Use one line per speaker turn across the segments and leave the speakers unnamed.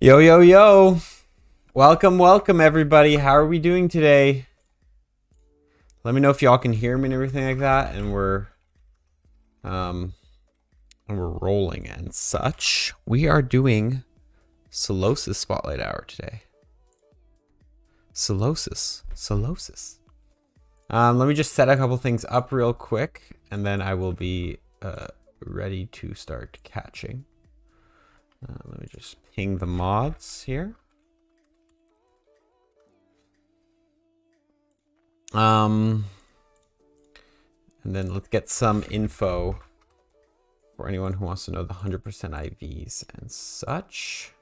Yo, yo, yo. Welcome, welcome, everybody. How are we doing today? Let me know if y'all can hear me and everything like that. And we're rolling and such. We are doing SOLOSIS Spotlight Hour today. SOLOSIS. Let me just set a couple things up real quick, and then I will be ready to start catching. Let me just ping the mods here. And then let's get some info for anyone who wants to know the 100% IVs and such.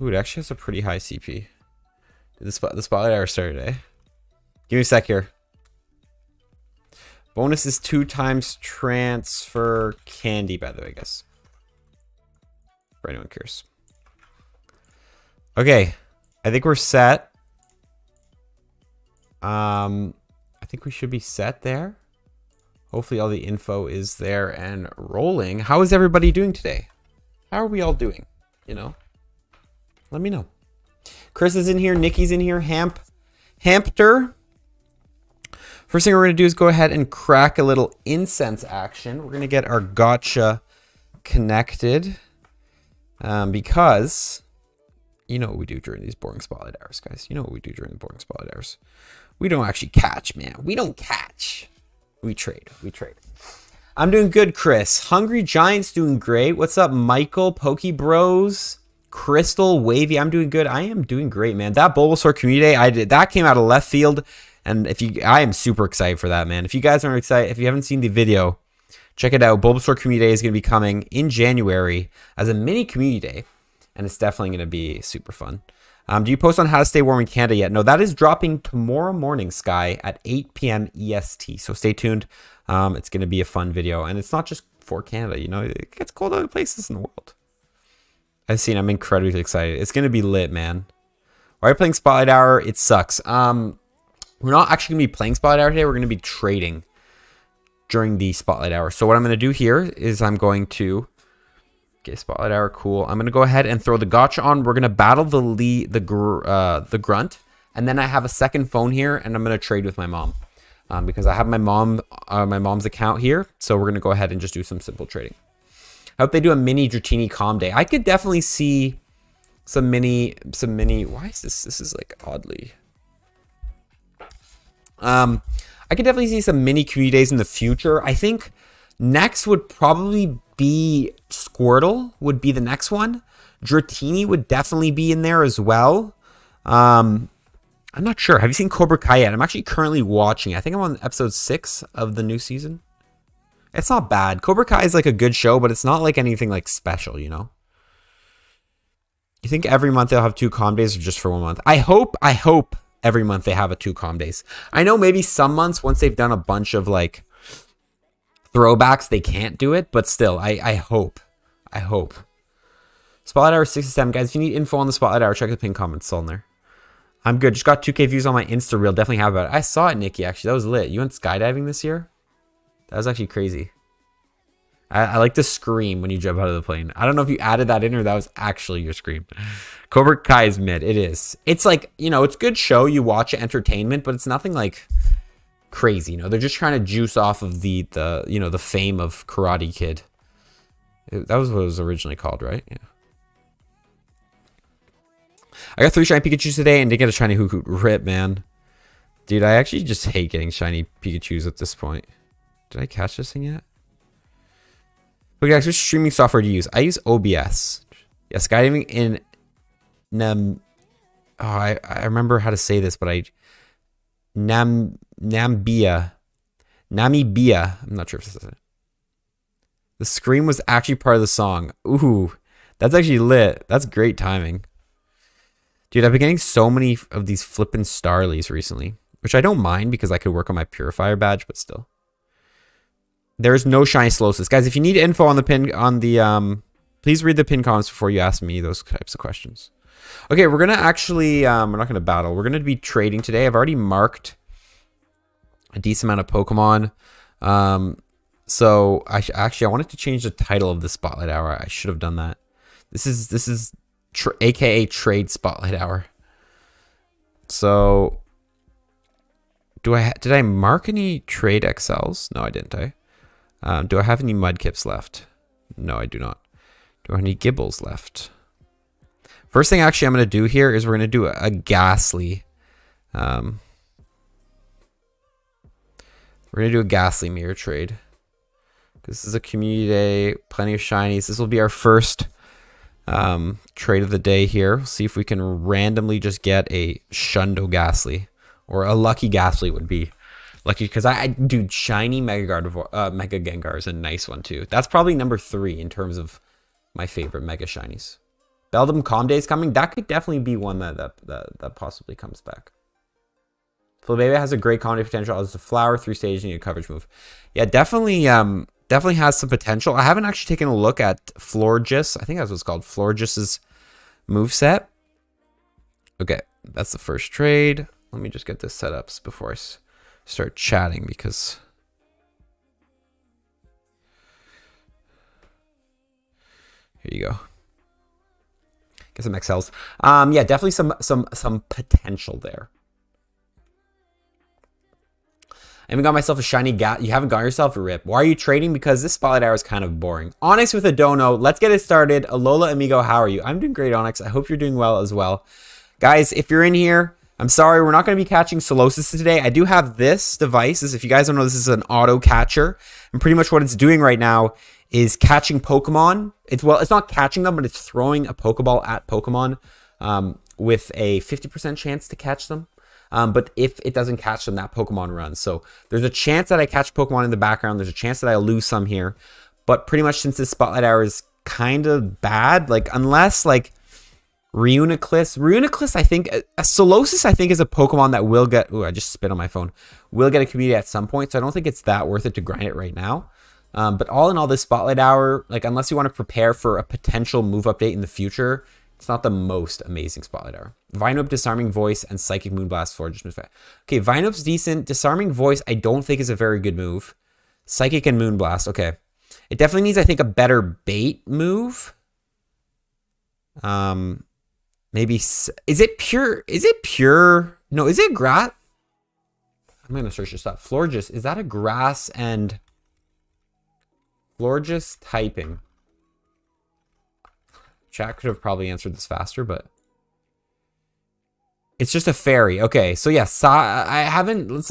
Ooh, it actually has a pretty high CP. The spotlight hour started today. Give me a sec here. Bonus is 2 times transfer candy, by the way, I guess. For anyone cares. Okay, I think we're set. I think we should be set there. Hopefully all the info is there and rolling. How is everybody doing today? How are we all doing? You know? Let me know. Chris is in here. Nikki's in here. Hampter. First thing we're going to do is go ahead and crack a little incense action. We're going to get our gotcha connected. Because you know what we do during these boring spotlight hours, guys. You know what we do during the boring spotlight hours. We don't actually catch, man. We don't catch. We trade. I'm doing good, Chris. Hungry Giant's doing great. What's up, Michael? Pokey Bros. Crystal, Wavy, I'm doing good. I am doing great, man. That Bulbasaur Community Day, that came out of left field, and I am super excited for that, man. If you guys aren't excited, if you haven't seen the video, check it out. Bulbasaur Community Day is going to be coming in January as a mini community day, and it's definitely going to be super fun. Do you post on how to stay warm in Canada yet? No, that is dropping tomorrow morning, Sky, at 8 p.m. EST. So stay tuned. It's going to be a fun video, and it's not just for Canada. You know, it gets cold other places in the world. I'm incredibly excited. It's going to be lit, man. Why are you playing Spotlight Hour? It sucks. We're not actually going to be playing Spotlight Hour today. We're going to be trading during the Spotlight Hour. So what I'm going to do here is I'm going to get Spotlight Hour. Cool. I'm going to go ahead and throw the gotcha on. We're going to battle the grunt. And then I have a second phone here, and I'm going to trade with my mom. Because I have my mom's account here. So we're going to go ahead and just do some simple trading. I hope they do a mini Dratini calm day. I could definitely see some mini. Why is this? This is like oddly. I could definitely see some mini community days in the future. I think next would probably be Squirtle. Would be the next one. Dratini would definitely be in there as well. I'm not sure. Have you seen Cobra Kai yet? I'm actually currently watching. I think I'm on episode 6 of the new season. It's not bad. Cobra Kai is like a good show, but it's not like anything like special, you know? You think every month they'll have 2 calm days or just for 1 month? I hope every month they have a 2 calm days. I know maybe some months once they've done a bunch of like throwbacks, they can't do it, but still, I hope. Spotlight Hour 67. Guys, if you need info on the Spotlight Hour, check the pinned comments. It's all in there. I'm good. Just got 2K views on my Insta reel. Definitely have about it. I saw it, Nikki, actually. That was lit. You went skydiving this year? That was actually crazy. I like to scream when you jump out of the plane. I don't know if you added that in or that was actually your scream. Cobra Kai is mid. It is. It's like, you know, it's a good show. You watch it, entertainment, but it's nothing like crazy. You know, they're just trying to juice off of the you know, the fame of Karate Kid. That was what it was originally called, right? Yeah. I got 3 shiny Pikachus today and didn't get a shiny Hoot. Rip, man. Dude, I actually just hate getting shiny Pikachus at this point. Did I catch this thing yet? Okay, guys, which streaming software do you use? I use OBS. Yeah, skydiving in I remember how to say this, but Namibia. I'm not sure if this is it. The scream was actually part of the song. Ooh, that's actually lit. That's great timing. Dude, I've been getting so many of these flippin' Starlies recently, which I don't mind because I could work on my Purifier badge, but still. There's no shiny SOLOSIS. Guys, if you need info on the pin, please read the pin comments before you ask me those types of questions. Okay, we're gonna actually we're not gonna battle. We're gonna be trading today. I've already marked a decent amount of Pokemon. So I wanted to change the title of the Spotlight Hour. I should have done that. This is AKA Trade Spotlight Hour. So did I mark any trade XLs? No, I didn't. Do I have any Mudkips left? No, I do not. Do I have any Gibbles left? First thing actually I'm going to do here is we're going to do a Ghastly. We're going to do a Ghastly mirror trade. This is a community day, plenty of shinies. This will be our first trade of the day here. We'll see if we can randomly just get a Shundo Ghastly. Or a Lucky Ghastly would be lucky, because dude, shiny Mega Gengar is a nice one too. That's probably number 3 in terms of my favorite Mega Shinies. Beldum Calm Day is coming. That could definitely be one that possibly comes back. Flabébé has a great Calm Day potential as a flower, 3 stages, and a coverage move. Yeah, definitely has some potential. I haven't actually taken a look at Florges. I think that's what's called, Florges' moveset. Okay, that's the first trade. Let me just get this set up before I start chatting, because here you go. Get some XLs. Yeah, definitely some potential there. I haven't got myself a shiny You haven't got yourself a rip. Why are you trading? Because this Spotlight Hour is kind of boring. Onyx with a dono. Let's get it started. Alola Amigo, how are you? I'm doing great, Onyx. I hope you're doing well as well. Guys, if you're in here, I'm sorry, we're not going to be catching Solosis today. I do have this device. If you guys don't know, this is an auto catcher. And pretty much what it's doing right now is catching Pokemon. It's not catching them, but it's throwing a Pokeball at Pokemon with a 50% chance to catch them. But if it doesn't catch them, that Pokemon runs. So there's a chance that I catch Pokemon in the background. There's a chance that I lose some here. But pretty much since this Spotlight Hour is kind of bad, like unless like Reuniclus, I think, Solosis, I think, is a Pokemon that will get, ooh, I just spit on my phone, will get a community at some point, so I don't think it's that worth it to grind it right now. But all in all, this Spotlight Hour, like, unless you want to prepare for a potential move update in the future, it's not the most amazing Spotlight Hour. Vinoup, Disarming Voice, and Psychic Moonblast Florges move. Okay, Vinoup's decent. Disarming Voice, I don't think is a very good move. Psychic and Moonblast, okay. It definitely needs, I think, a better bait move. Maybe, is it pure? No, is it grass? I'm going to search this up. Florges, is that a grass and Florges typing? Chat could have probably answered this faster, but it's just a fairy. Okay, so yes, I haven't, let's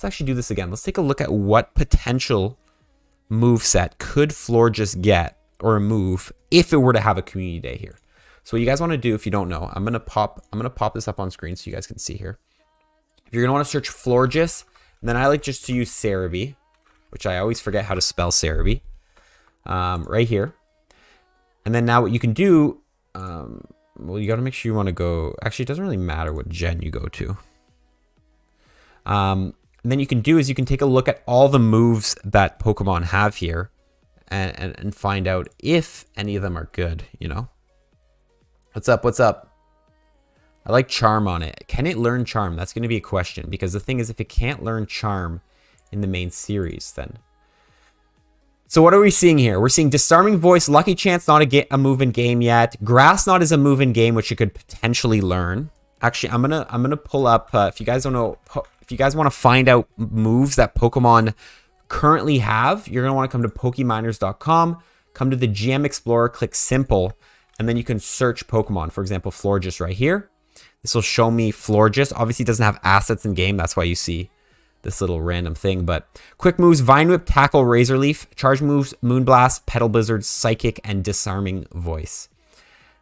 actually do this again. Let's take a look at what potential moveset could Florges get or a move if it were to have a community day here. So what you guys want to do, if you don't know, I'm gonna pop this up on screen so you guys can see here. You're gonna want to search Florges, and then I like just to use Cerebi, which I always forget how to spell Cerebi, right here. And then now what you can do, well, you got to make sure you want to go. Actually, it doesn't really matter what gen you go to. And then you can do is you can take a look at all the moves that Pokemon have here, and find out if any of them are good, you know? What's up? What's up? I like Charm on it. Can it learn Charm? That's going to be a question, because the thing is, if it can't learn Charm in the main series, then... So what are we seeing here? We're seeing Disarming Voice, Lucky Chance, not a move in game yet. Grass Knot is a move in game, which you could potentially learn. Actually, I'm gonna pull up, if you guys don't know, if you guys want to find out moves that Pokemon currently have, you're gonna want to come to Pokeminers.com, come to the GM Explorer, click Simple, and then you can search Pokemon. For example, Florges right here. This will show me Florges. Obviously, it doesn't have assets in game. That's why you see this little random thing. But quick moves: Vine Whip, Tackle, Razor Leaf. Charge moves: Moonblast, Petal Blizzard, Psychic, and Disarming Voice.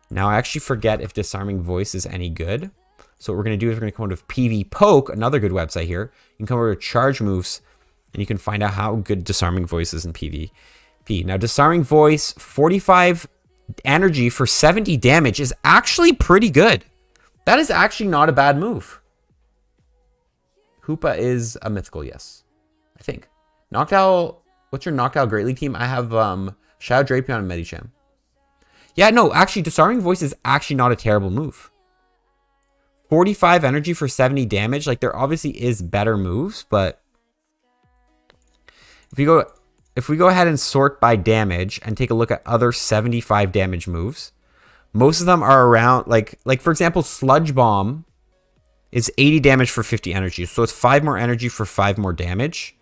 Now, I actually forget if Disarming Voice is any good. So what we're going to do is we're going to come over to PV Poke, another good website here. You can come over to Charge Moves, and you can find out how good Disarming Voice is in PvP. Now, Disarming Voice, 45 energy for 70 damage is actually pretty good. That is actually not a bad move. Hoopa is a mythical, yes. I think. Noctowl, what's your Noctowl Great League team? I have Shadow Drapion and Medicham. Yeah, no, actually, Disarming Voice is actually not a terrible move. 45 energy for 70 damage. Like, there obviously is better moves, but if we go ahead and sort by damage and take a look at other 75 damage moves, most of them are around, like for example, Sludge Bomb is 80 damage for 50 energy. So it's 5 more energy for 5 more damage.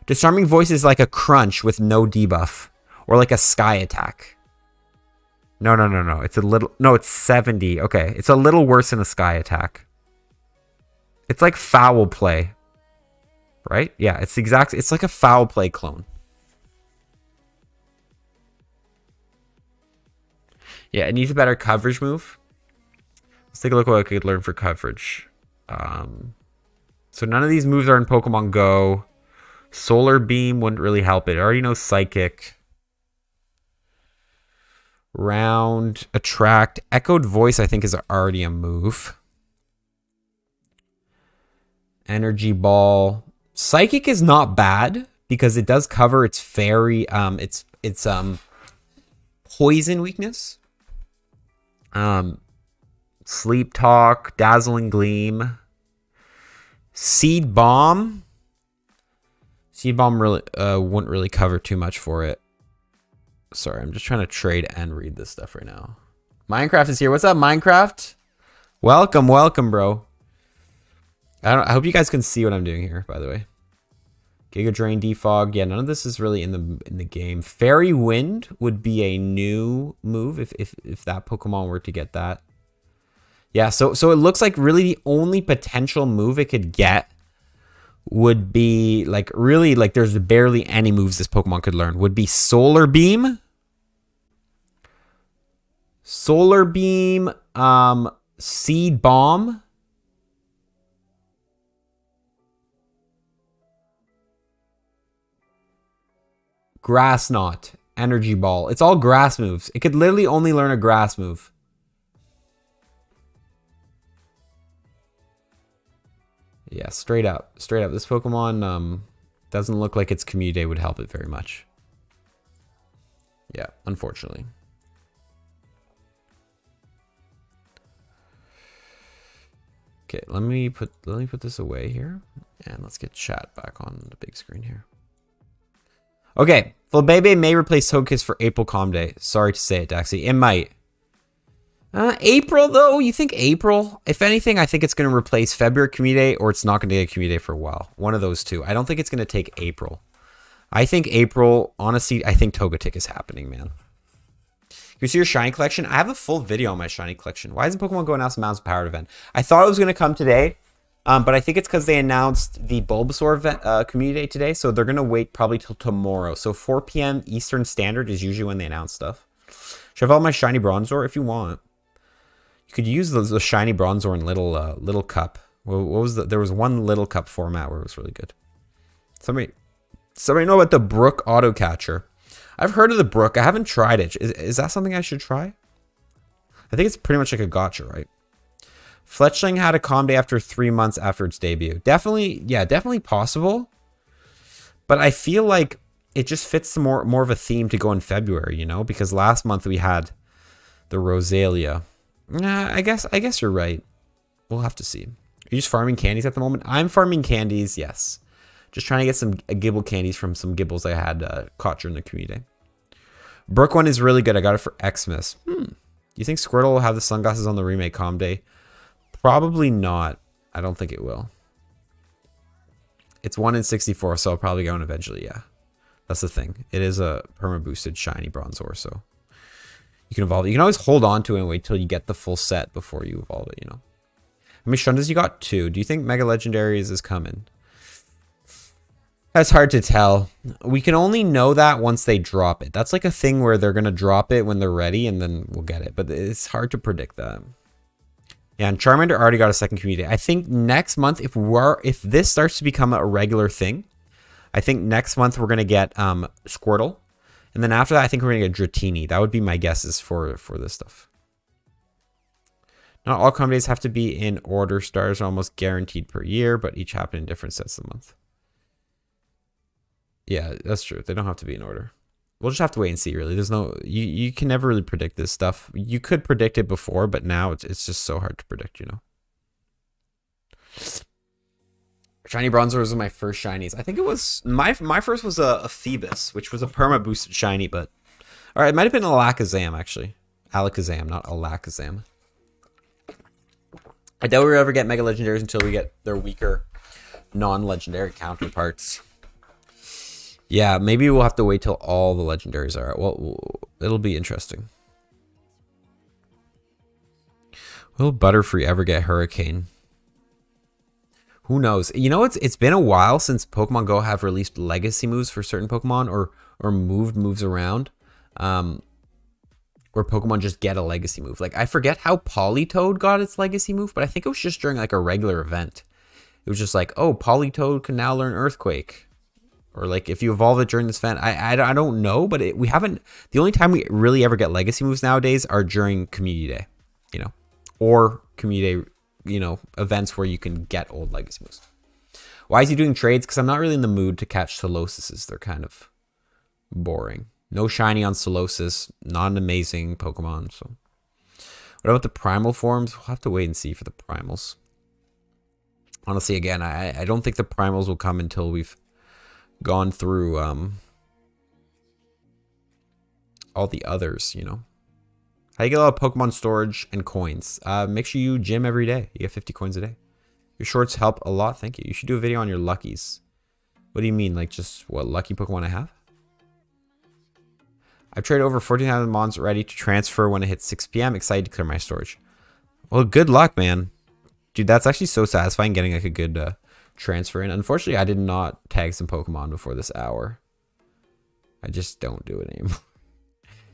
Disarming Voice is like a crunch with no debuff. Or like a Sky Attack. No. It's a little... No, it's 70. Okay. It's a little worse than a Sky Attack. It's like Foul Play. Right? Yeah, it's exactly... It's like a Foul Play clone. Yeah, it needs a better coverage move. Let's take a look at what I could learn for coverage. So none of these moves are in Pokemon Go. Solar Beam wouldn't really help it. I already know Psychic. Round, Attract. Echoed Voice, I think, is already a move. Energy Ball. Psychic is not bad because it does cover its fairy, its poison weakness. Sleep Talk, Dazzling Gleam. Seed Bomb. Seed Bomb really wouldn't really cover too much for it. Sorry, I'm just trying to trade and read this stuff right now. Minecraft is here. What's up, Minecraft? Welcome, bro. I hope you guys can see what I'm doing here, by the way. Giga Drain, Defog. Yeah, none of this is really in the game. Fairy Wind would be a new move if that Pokemon were to get that. Yeah, so it looks like really the only potential move it could get would be like really like there's barely any moves this Pokemon could learn. Would be Solar Beam. Solar Beam, Seed Bomb. Grass Knot, Energy Ball. It's all grass moves. It could literally only learn a grass move. Yeah, straight up. This Pokemon doesn't look like its Community would help it very much. Yeah, unfortunately. Okay, let me put this away here, and let's get chat back on the big screen here. Okay, Flabebe may replace Togekiss for April Calm Day. Sorry to say it, Daxie. It might. April, though? You think April? If anything, I think it's going to replace February Community, or it's not going to get Community for a while. One of those two. I don't think it's going to take April. I think April, honestly, I think Togetic is happening, man. You see your shiny collection? I have a full video on my shiny collection. Why isn't Pokemon Go announce the Mounds Powered event? I thought it was going to come today, but I think it's because they announced the Bulbasaur event, Community Day today, so they're going to wait probably till tomorrow. So 4 p.m. Eastern Standard is usually when they announce stuff. Should I have all my shiny Bronzor if you want? You could use the shiny Bronzor in little cup. What was there was one little cup format where it was really good. Somebody know about the Brook AutoCatcher. I've heard of the Brook. I haven't tried it. Is that something I should try? I think it's pretty much like a gotcha, right? Fletchling had a calm day after 3 months after its debut. Definitely, yeah, definitely possible. But I feel like it just fits more of a theme to go in February, you know? Because last month we had the Rosalia. I guess you're right. We'll have to see. Are you just farming candies at the moment? I'm farming candies, yes. Just trying to get some Gibble candies from some Gibbles I had caught during the Community Day. Brook one is really good. I got it for Xmas. Do you think Squirtle will have the sunglasses on the remake Calm Day? Probably not. I don't think it will. It's 1 in 64, so I'll probably go in eventually, yeah. That's the thing. It is a perma-boosted shiny Bronzor, so you can evolve it. You can always hold on to it and wait till you get the full set before you evolve it, you know. How many Shundas you got? 2. Do you think Mega Legendaries is coming? That's hard to tell. We can only know that once they drop it. That's like a thing where they're going to drop it when they're ready and then we'll get it. But it's hard to predict that. Yeah, and Charmander already got a second Community. I think next month, if this starts to become a regular thing, I think next month we're going to get Squirtle. And then after that, I think we're going to get Dratini. That would be my guesses for this stuff. Not all Calm Days have to be in order. Stars are almost guaranteed per year, but each happen in different sets of the month. Yeah, that's true. They don't have to be in order. We'll just have to wait and see, really. There's no... You can never really predict this stuff. You could predict it before, but now it's just so hard to predict, you know? Shiny Bronzor was my first shinies. I think it was... My first was a Phoebus, which was a perma-boosted shiny, but... Alright, it might have been Alakazam, actually. Alakazam, not Alakazam. I doubt we'll ever get Mega Legendaries until we get their weaker non-legendary counterparts. Yeah, maybe we'll have to wait till all the legendaries are out. Well, it'll be interesting. Will Butterfree ever get Hurricane? Who knows? You know, it's been a while since Pokemon Go have released legacy moves for certain Pokemon or moved moves around. Where Pokemon just get a legacy move. Like, I forget how Politoed got its legacy move, but I think it was just during like a regular event. It was just like, oh, Politoed can now learn Earthquake. Or like if you evolve it during this event. I don't know, but we haven't... The only time we really ever get legacy moves nowadays are during Community Day, you know. Or Community Day, you know, events where you can get old legacy moves. Why is he doing trades? Because I'm not really in the mood to catch Solosises. They're kind of boring. No shiny on Solosis. Not an amazing Pokemon. So, what about the primal forms? We'll have to wait and see for the primals. Honestly, again, I don't think the primals will come until we've gone through all the others, you know. How you get a lot of Pokemon storage and coins? Make sure you gym every day. You get 50 coins a day. Your shorts help a lot. Thank you. You should do a video on your luckies. What do you mean? Like just what lucky Pokemon I have? I've traded over 14,000 mons ready to transfer when it hits 6 p.m. Excited to clear my storage. Well, good luck, man. Dude, that's actually so satisfying getting like a good transfer in. Unfortunately, I did not tag some Pokemon before this hour. I just don't do it anymore.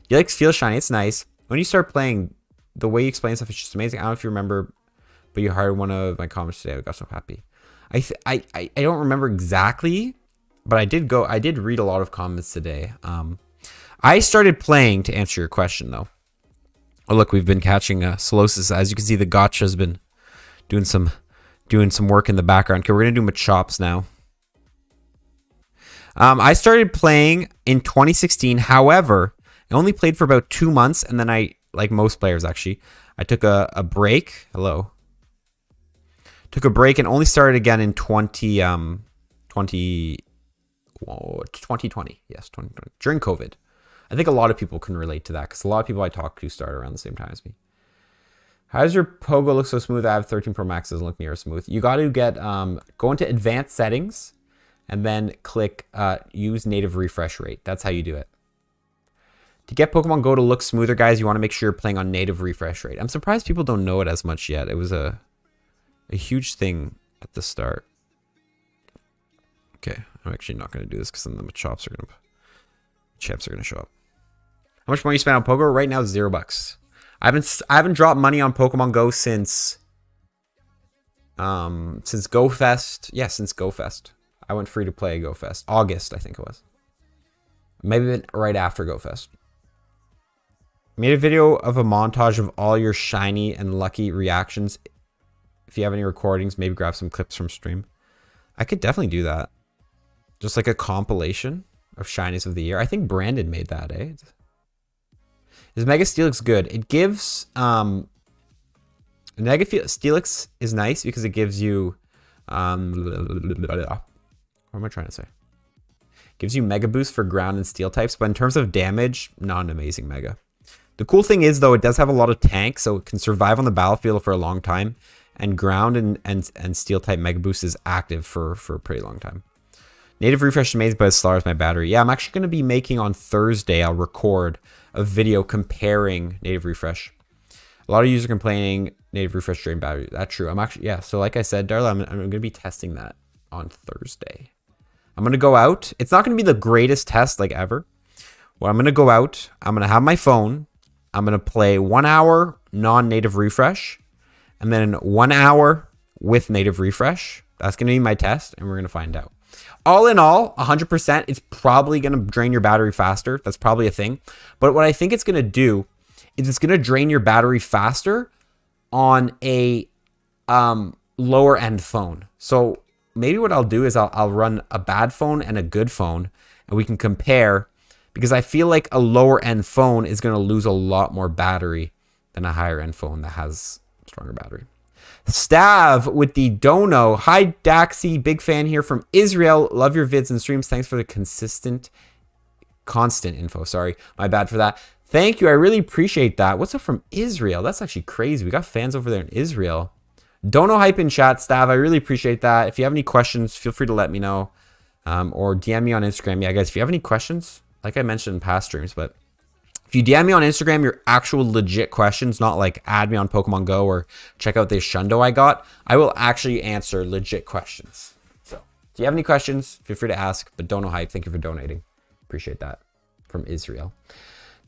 You like Feel Shiny? It's nice. When you start playing, the way you explain stuff is just amazing. I don't know if you remember, but you heard one of my comments today. I got so happy. I don't remember exactly, but I did read a lot of comments today. I started playing, to answer your question, though. Oh, look, we've been catching Solosis. As you can see, the Gotcha has been doing some work in the background. Okay, we're going to do Machops now. I started playing in 2016. However, I only played for about 2 months, and then I, like most players actually, I took a break. Hello. Took a break and only started again in 2020. Yes, 2020. During COVID. I think a lot of people can relate to that because a lot of people I talk to start around the same time as me. How does your Pogo look so smooth? I have 13 Pro Max. Doesn't look near as smooth. You got to get go into advanced settings and then click use native refresh rate. That's how you do it. To get Pokemon Go to look smoother, guys, you want to make sure you're playing on native refresh rate. I'm surprised people don't know it as much yet. It was a huge thing at the start. Okay, I'm actually not going to do this because then the Machops are going to show up. How much money you spent on Pogo? Right now, $0. I haven't dropped money on Pokemon Go since GoFest. Yeah, since GoFest. I went free to play GoFest. August, I think it was. Maybe right after GoFest. Made a video of a montage of all your shiny and lucky reactions. If you have any recordings, maybe grab some clips from stream. I could definitely do that. Just like a compilation of shinies of the year. I think Brandon made that, eh? Is Mega Steelix good? It gives Mega Steelix is nice because it gives you what am I trying to say? Gives you Mega Boost for ground and steel types, but in terms of damage, not an amazing Mega. The cool thing is though, it does have a lot of tank, so it can survive on the battlefield for a long time, and ground and steel type Mega Boost is active for a pretty long time. Native refresh is amazing, but as slow as my battery. Yeah, I'm actually going to be making on Thursday, I'll record a video comparing native refresh. A lot of users complaining native refresh drain battery. That's true. I'm actually, yeah. So like I said, Darla, I'm going to be testing that on Thursday. I'm going to go out. It's not going to be the greatest test like ever. Well, I'm going to go out. I'm going to have my phone. I'm going to play 1 hour non-native refresh. And then 1 hour with native refresh. That's going to be my test. And we're going to find out. All in all, 100%, it's probably going to drain your battery faster. That's probably a thing. But what I think it's going to do is it's going to drain your battery faster on a lower end phone. So maybe what I'll do is I'll run a bad phone and a good phone, and we can compare because I feel like a lower end phone is going to lose a lot more battery than a higher end phone that has stronger battery. Stav with the dono. Hi Daxi, big fan here from Israel. Love your vids and streams. Thanks for the constant info. Sorry, my bad for that. Thank you. I really appreciate that. What's up from Israel? That's actually crazy. We got fans over there in Israel. Dono hype in chat, Stav. I really appreciate that. If you have any questions, feel free to let me know. Or DM me on Instagram. Yeah, guys, if you have any questions, like I mentioned in past streams, but if you DM me on Instagram, your actual legit questions, not like add me on Pokemon Go or check out this Shundo I got, I will actually answer legit questions. So if you have any questions, feel free to ask, but don't know hype. Thank you for donating. Appreciate that. From Israel.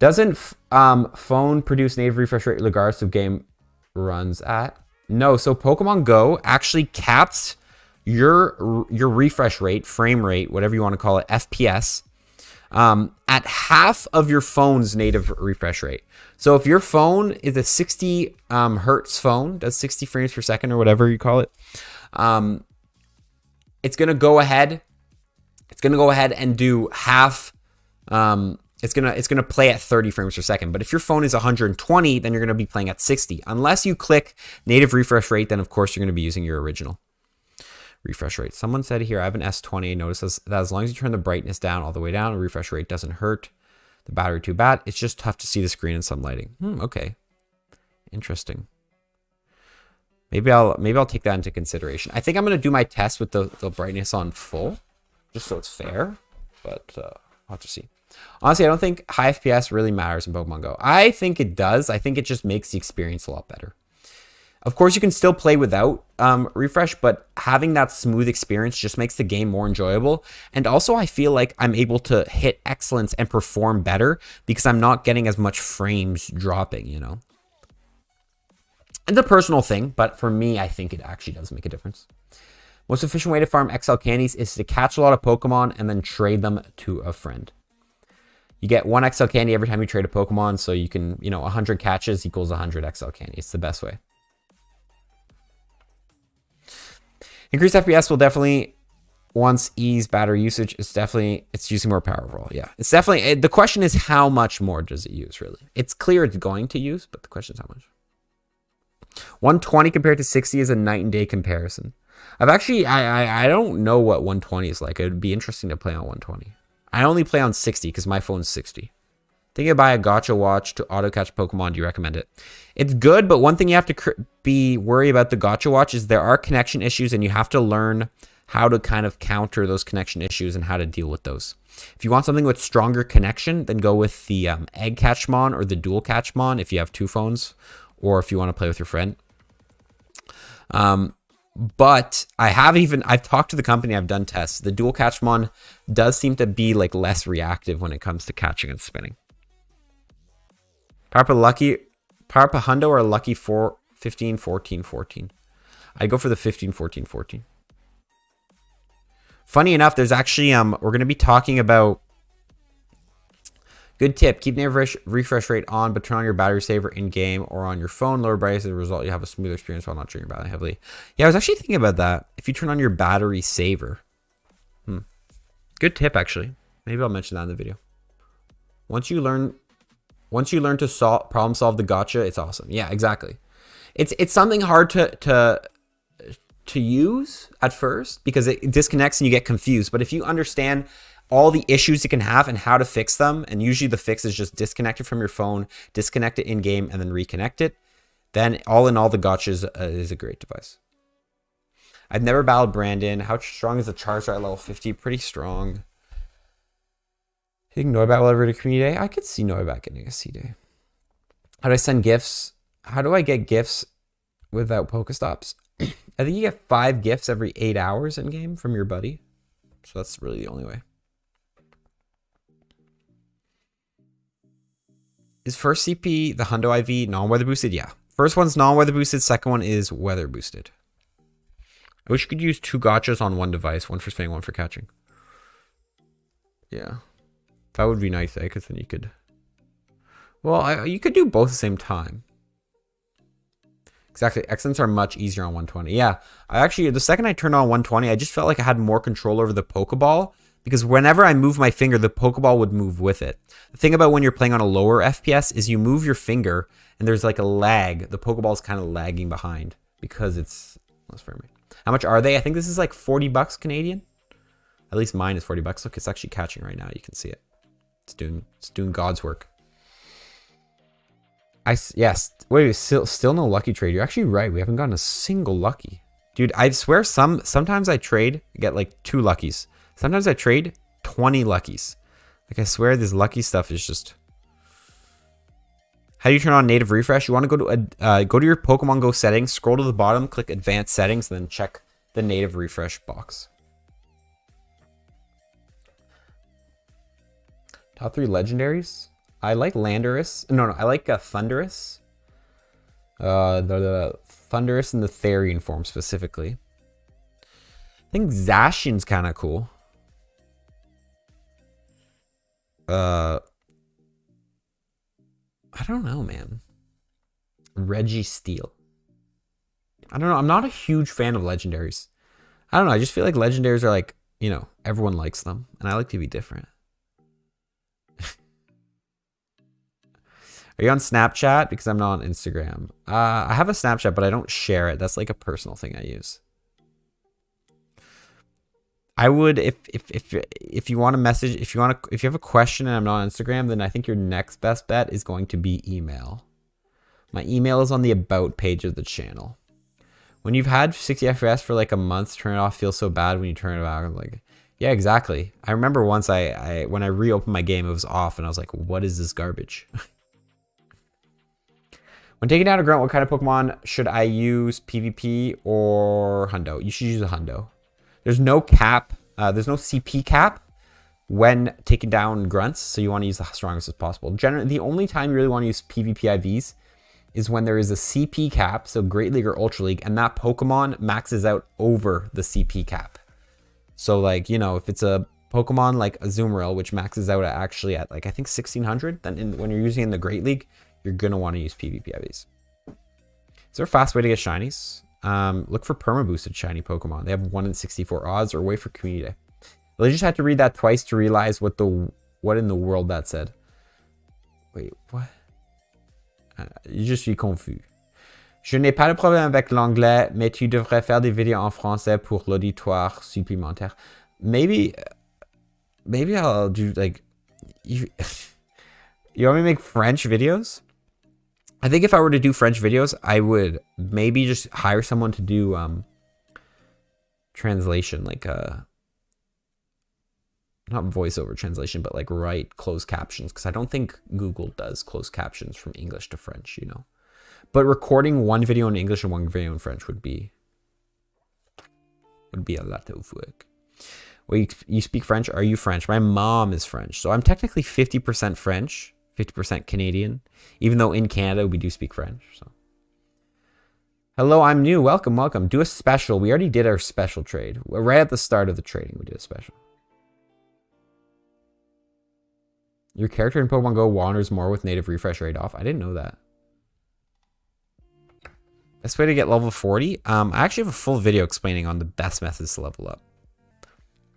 Doesn't phone produce native refresh rate regardless of game runs at? No, so Pokemon Go actually caps your refresh rate, frame rate, whatever you want to call it, FPS, at half of your phone's native refresh rate. So if your phone is a 60 hertz phone, does 60 frames per second or whatever you call it, it's gonna go ahead and do half. It's gonna play at 30 frames per second. But if your phone is 120, then you're gonna be playing at 60. Unless you click native refresh rate, then of course you're gonna be using your original refresh rate. Someone said here, I have an S20. Notice that as long as you turn the brightness down all the way down, the refresh rate doesn't hurt the battery too bad. It's just tough to see the screen in some lighting. Okay, interesting. Maybe I'll take that into consideration. I think I'm gonna do my test with the brightness on full, just so it's fair. But I'll have to see. Honestly, I don't think high FPS really matters in Pokemon Go. I think it does. I think it just makes the experience a lot better. Of course, you can still play without refresh, but having that smooth experience just makes the game more enjoyable. And also, I feel like I'm able to hit excellence and perform better because I'm not getting as much frames dropping, you know? It's a personal thing, but for me, I think it actually does make a difference. Most efficient way to farm XL candies is to catch a lot of Pokemon and then trade them to a friend. You get 1 XL candy every time you trade a Pokemon, so you can, 100 catches equals 100 XL candy. It's the best way. Increased FPS will definitely, once ease battery usage, it's using more power overall. Yeah, it's definitely, the question is how much more does it use, really? It's clear it's going to use, but the question is how much. 120 compared to 60 is a night and day comparison. I don't know what 120 is like. It would be interesting to play on 120. I only play on 60 because my phone's 60. Thinking of buy a gacha watch to auto catch Pokemon. Do you recommend it? It's good, but one thing you have to be worried about the gacha watch is there are connection issues, and you have to learn how to kind of counter those connection issues and how to deal with those. If you want something with stronger connection, then go with the egg catchmon or the dual catchmon if you have 2 phones, or if you want to play with your friend. But I've talked to the company, I've done tests. The dual catchmon does seem to be like less reactive when it comes to catching and spinning. Power Hundo or Lucky 15, 14, 14. I'd go for the 15, 14, 14. Funny enough, there's actually, we're going to be talking about, good tip, keep native refresh rate on, but turn on your battery saver in game or on your phone. Lower brightness as a result, you have a smoother experience while not draining your battery heavily. Yeah, I was actually thinking about that. If you turn on your battery saver. Good tip, actually. Maybe I'll mention that in the video. Once you learn to problem solve the gacha, it's awesome. Yeah, exactly. It's something hard to use at first because it disconnects and you get confused. But if you understand all the issues it can have and how to fix them, and usually the fix is just disconnect it from your phone, disconnect it in game, and then reconnect it, then all in all, the gacha is a great device. I've never battled Brandon. How strong is the Charizard at level 50? Pretty strong. I think Noibat will ever get a community day. I could see Noibat getting a C day. How do I send gifts? How do I get gifts without Pokestops? I think you get 5 gifts every 8 hours in game from your buddy. So that's really the only way. Is first CP the Hundo IV non-weather boosted? Yeah. First one's non-weather boosted. Second one is weather boosted. I wish you could use 2 gachas on one device. One for spinning, one for catching. Yeah. That would be nice, eh? Because then you could... Well, you could do both at the same time. Exactly. Excellents are much easier on 120. Yeah. The second I turned on 120, I just felt like I had more control over the Pokeball because whenever I move my finger, the Pokeball would move with it. The thing about when you're playing on a lower FPS is you move your finger and there's like a lag. The Pokeball is kind of lagging behind because it's less frame rate. How much are they? I think this is like 40 bucks Canadian. At least mine is 40 bucks. Look, it's actually catching right now. You can see it. It's doing God's work. Yes. Wait, still no lucky trade. You're actually right. We haven't gotten a single lucky. Dude, I swear sometimes I trade, get like 2 luckies. Sometimes I trade 20 luckies. Like I swear this lucky stuff is just... How do you turn on native refresh? You want to go to your Pokemon Go settings, scroll to the bottom, click advanced settings, and then check the native refresh box. Top 3 legendaries. I like Landorus. No, I like Thundurus. The Thundurus and the Therian form specifically. I think Zacian's kind of cool. I don't know, man. Registeel. I don't know. I'm not a huge fan of legendaries. I don't know. I just feel like legendaries are like, you know, everyone likes them. And I like to be different. Are you on Snapchat? Because I'm not on Instagram. I have a Snapchat, but I don't share it. That's like a personal thing I use. I would, if you want to message, if you have a question and I'm not on Instagram, then I think your next best bet is going to be email. My email is on the about page of the channel. When you've had 60 FPS for like a month, turn it off feels so bad when you turn it back. I'm like, yeah, exactly. I remember once when I reopened my game, it was off and I was like, what is this garbage? When taking down a grunt, what kind of Pokemon should I use? PvP or Hundo? You should use a Hundo. There's no cap. There's no CP cap when taking down grunts, so you want to use the strongest as possible. Generally, the only time you really want to use PvP IVs is when there is a CP cap, so Great League or Ultra League, and that Pokemon maxes out over the CP cap. So, like, you know, if it's a Pokemon like Azumarill, which maxes out actually at like I think 1600, then when you're using it in the Great League, you're gonna want to use PvP IVs. Is there a fast way to get shinies? Look for perma boosted shiny Pokemon. They have 1 in 64 odds, or wait for community day. Well, I just had to read that twice to realize what in the world that said. Wait, what? Je suis confus. Je n'ai pas de problème avec l'anglais, mais tu devrais faire des vidéos en français pour l'auditoire supplémentaire. Maybe I'll do like you want me to make French videos? I think if I were to do French videos, I would maybe just hire someone to do translation, like not voiceover translation, but like write closed captions, because I don't think Google does closed captions from English to French, you know. But recording one video in English and one video in French would be a lot of work. Well, you speak French? Are you French? My mom is French, so I'm technically 50% French, 50% Canadian, even though in Canada we do speak French. So, hello, I'm new. Welcome, welcome. Do a special. We already did our special trade. Right at the start of the trading, we did a special. Your character in Pokemon Go wanders more with native refresh rate off. I didn't know that. Best way to get level 40? I actually have a full video explaining on the best methods to level up.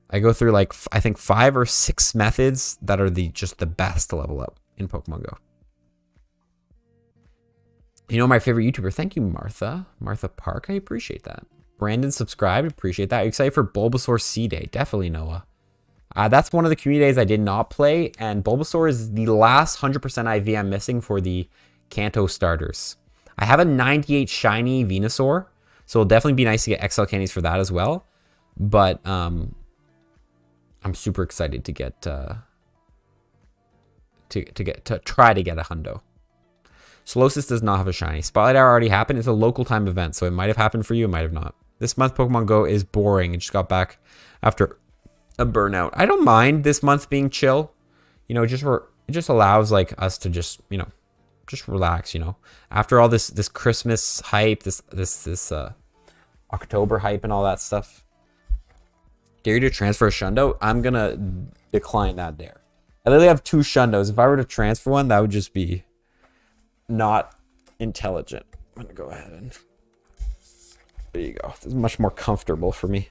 I go through like, I think 5 or 6 methods that are just the best to level up in Pokemon Go. You know my favorite YouTuber? Thank you, Martha. Martha Park, I appreciate that. Brandon subscribed, appreciate that. Are you excited for Bulbasaur C Day? Definitely, Noah. That's one of the community days I did not play, and Bulbasaur is the last 100% IV I'm missing for the Kanto starters. I have a 98 shiny Venusaur, so it'll definitely be nice to get XL candies for that as well. But I'm super excited to get to try to get a hundo. Solosis does not have a shiny. Spotlight Hour already happened. It's a local time event, so it might have happened for you, it might have not. This month Pokemon Go is boring. It just got back after a burnout. I don't mind this month being chill. You know, it just allows like us to just, you know, just relax, you know. After all this Christmas hype, this October hype and all that stuff. Dare you to transfer a Shundo? I'm gonna decline that dare. I literally have 2 Shundos. If I were to transfer one, that would just be not intelligent. I'm gonna go ahead and there you go. This is much more comfortable for me.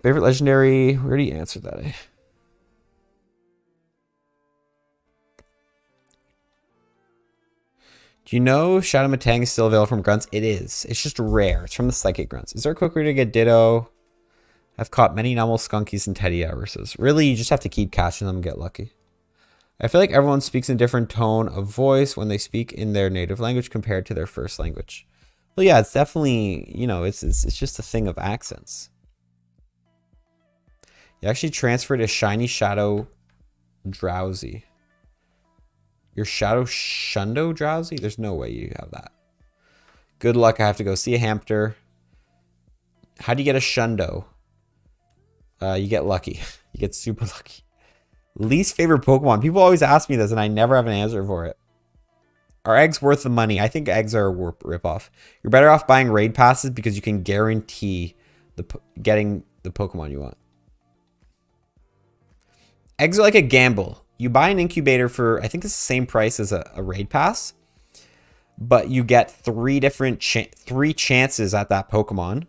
Favorite legendary? We already answered that. Do you know Shadow Matang is still available from grunts? It is. It's just rare. It's from the psychic grunts. Is there a quick way to get Ditto? I've caught many normal skunkies and teddy irises. Really, you just have to keep catching them and get lucky. I feel like everyone speaks in a different tone of voice when they speak in their native language compared to their first language. Well, yeah, it's definitely, you know, it's just a thing of accents. You actually transferred a shiny shadow drowsy. Your shadow shundo drowsy? There's no way you have that. Good luck. I have to go see a hamster. How do you get a shundo? You get lucky. You get super lucky. Least favorite Pokemon. People always ask me this and I never have an answer for it. Are eggs worth the money? I think eggs are a ripoff. You're better off buying raid passes because you can guarantee getting the Pokemon you want. Eggs are like a gamble. You buy an incubator for, I think it's the same price as a raid pass, but you get three chances at that Pokemon.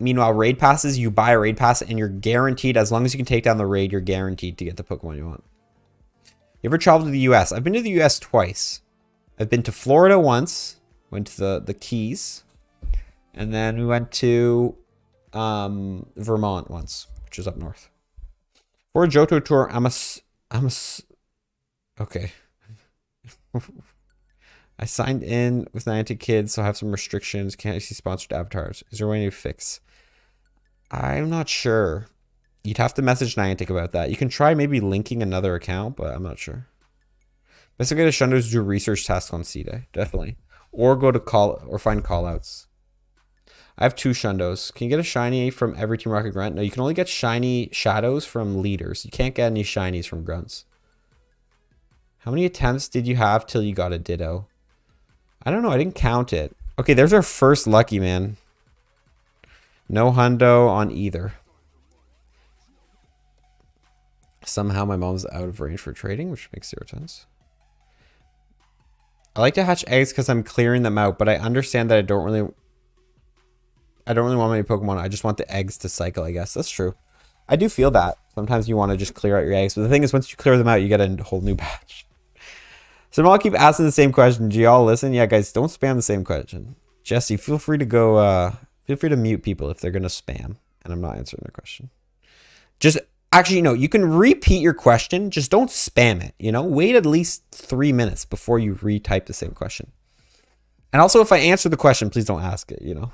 Meanwhile, raid passes, you buy a raid pass and you're guaranteed, as long as you can take down the raid, you're guaranteed to get the Pokemon you want. You ever traveled to the US? I've been to the US twice. I've been to Florida once, went to the Keys, and then we went to Vermont once, which is up north. For a Johto tour, okay. I signed in with Niantic Kids, so I have some restrictions. Can't see sponsored avatars. Is there a way to fix? I'm not sure. You'd have to message Niantic about that. You can try maybe linking another account, but I'm not sure. Best to get a Shundos, do research tasks on C-Day. Definitely. Or go to find callouts. I have 2 Shundos. Can you get a shiny from every Team Rocket grunt? No, you can only get shiny shadows from leaders. You can't get any shinies from grunts. How many attempts did you have till you got a Ditto? I don't know. I didn't count it. Okay, there's our first lucky, man. No hundo on either. Somehow my mom's out of range for trading, which makes 0 sense. I like to hatch eggs because I'm clearing them out, but I understand that I don't really want many Pokemon. I just want the eggs to cycle, I guess. That's true. I do feel that. Sometimes you want to just clear out your eggs. But the thing is, once you clear them out, you get a whole new batch. So I'll keep asking the same question. Do y'all listen? Yeah, guys, don't spam the same question. Jesse, feel free to go, feel free to mute people if they're going to spam. And I'm not answering their question. Just, actually, no, you can repeat your question. Just don't spam it, you know? Wait at least 3 minutes before you retype the same question. And also, if I answer the question, please don't ask it, you know?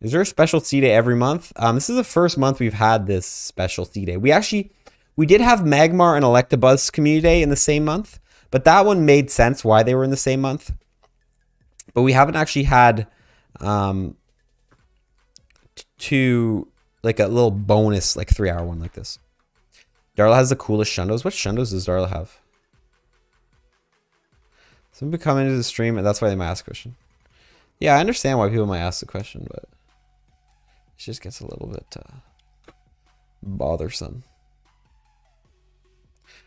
Is there a special C-Day every month? This is the first month we've had this special C-Day. We did have Magmar and Electabuzz Community Day in the same month, but that one made sense why they were in the same month. But we haven't actually had like a little bonus, like 3-hour one like this. Darla has the coolest Shundos. What Shundos does Darla have? Some people come into the stream and that's why they might ask a question. Yeah, I understand why people might ask the question, but it just gets a little bit bothersome.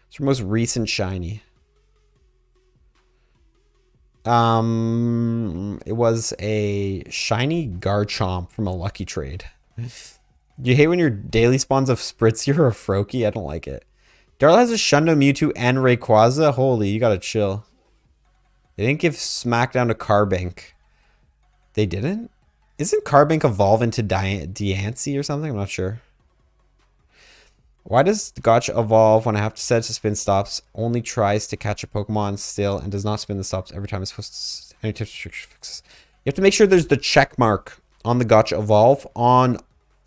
It's your most recent shiny. It was a shiny Garchomp from a lucky trade. Do you hate when your daily spawns of Spritzee or a Froakie? I don't like it. Darla has a Shundo, Mewtwo, and Rayquaza. Holy, you gotta chill. They didn't give Smackdown to Carbank. They didn't? Isn't Carbank evolve into Diancie or something? I'm not sure. Why does Gotcha evolve when I have to set it to spin stops? Only tries to catch a Pokemon still and does not spin the stops every time it's supposed to. Any tips, restriction fixes? You have to make sure there's the check mark on the Gotcha evolve on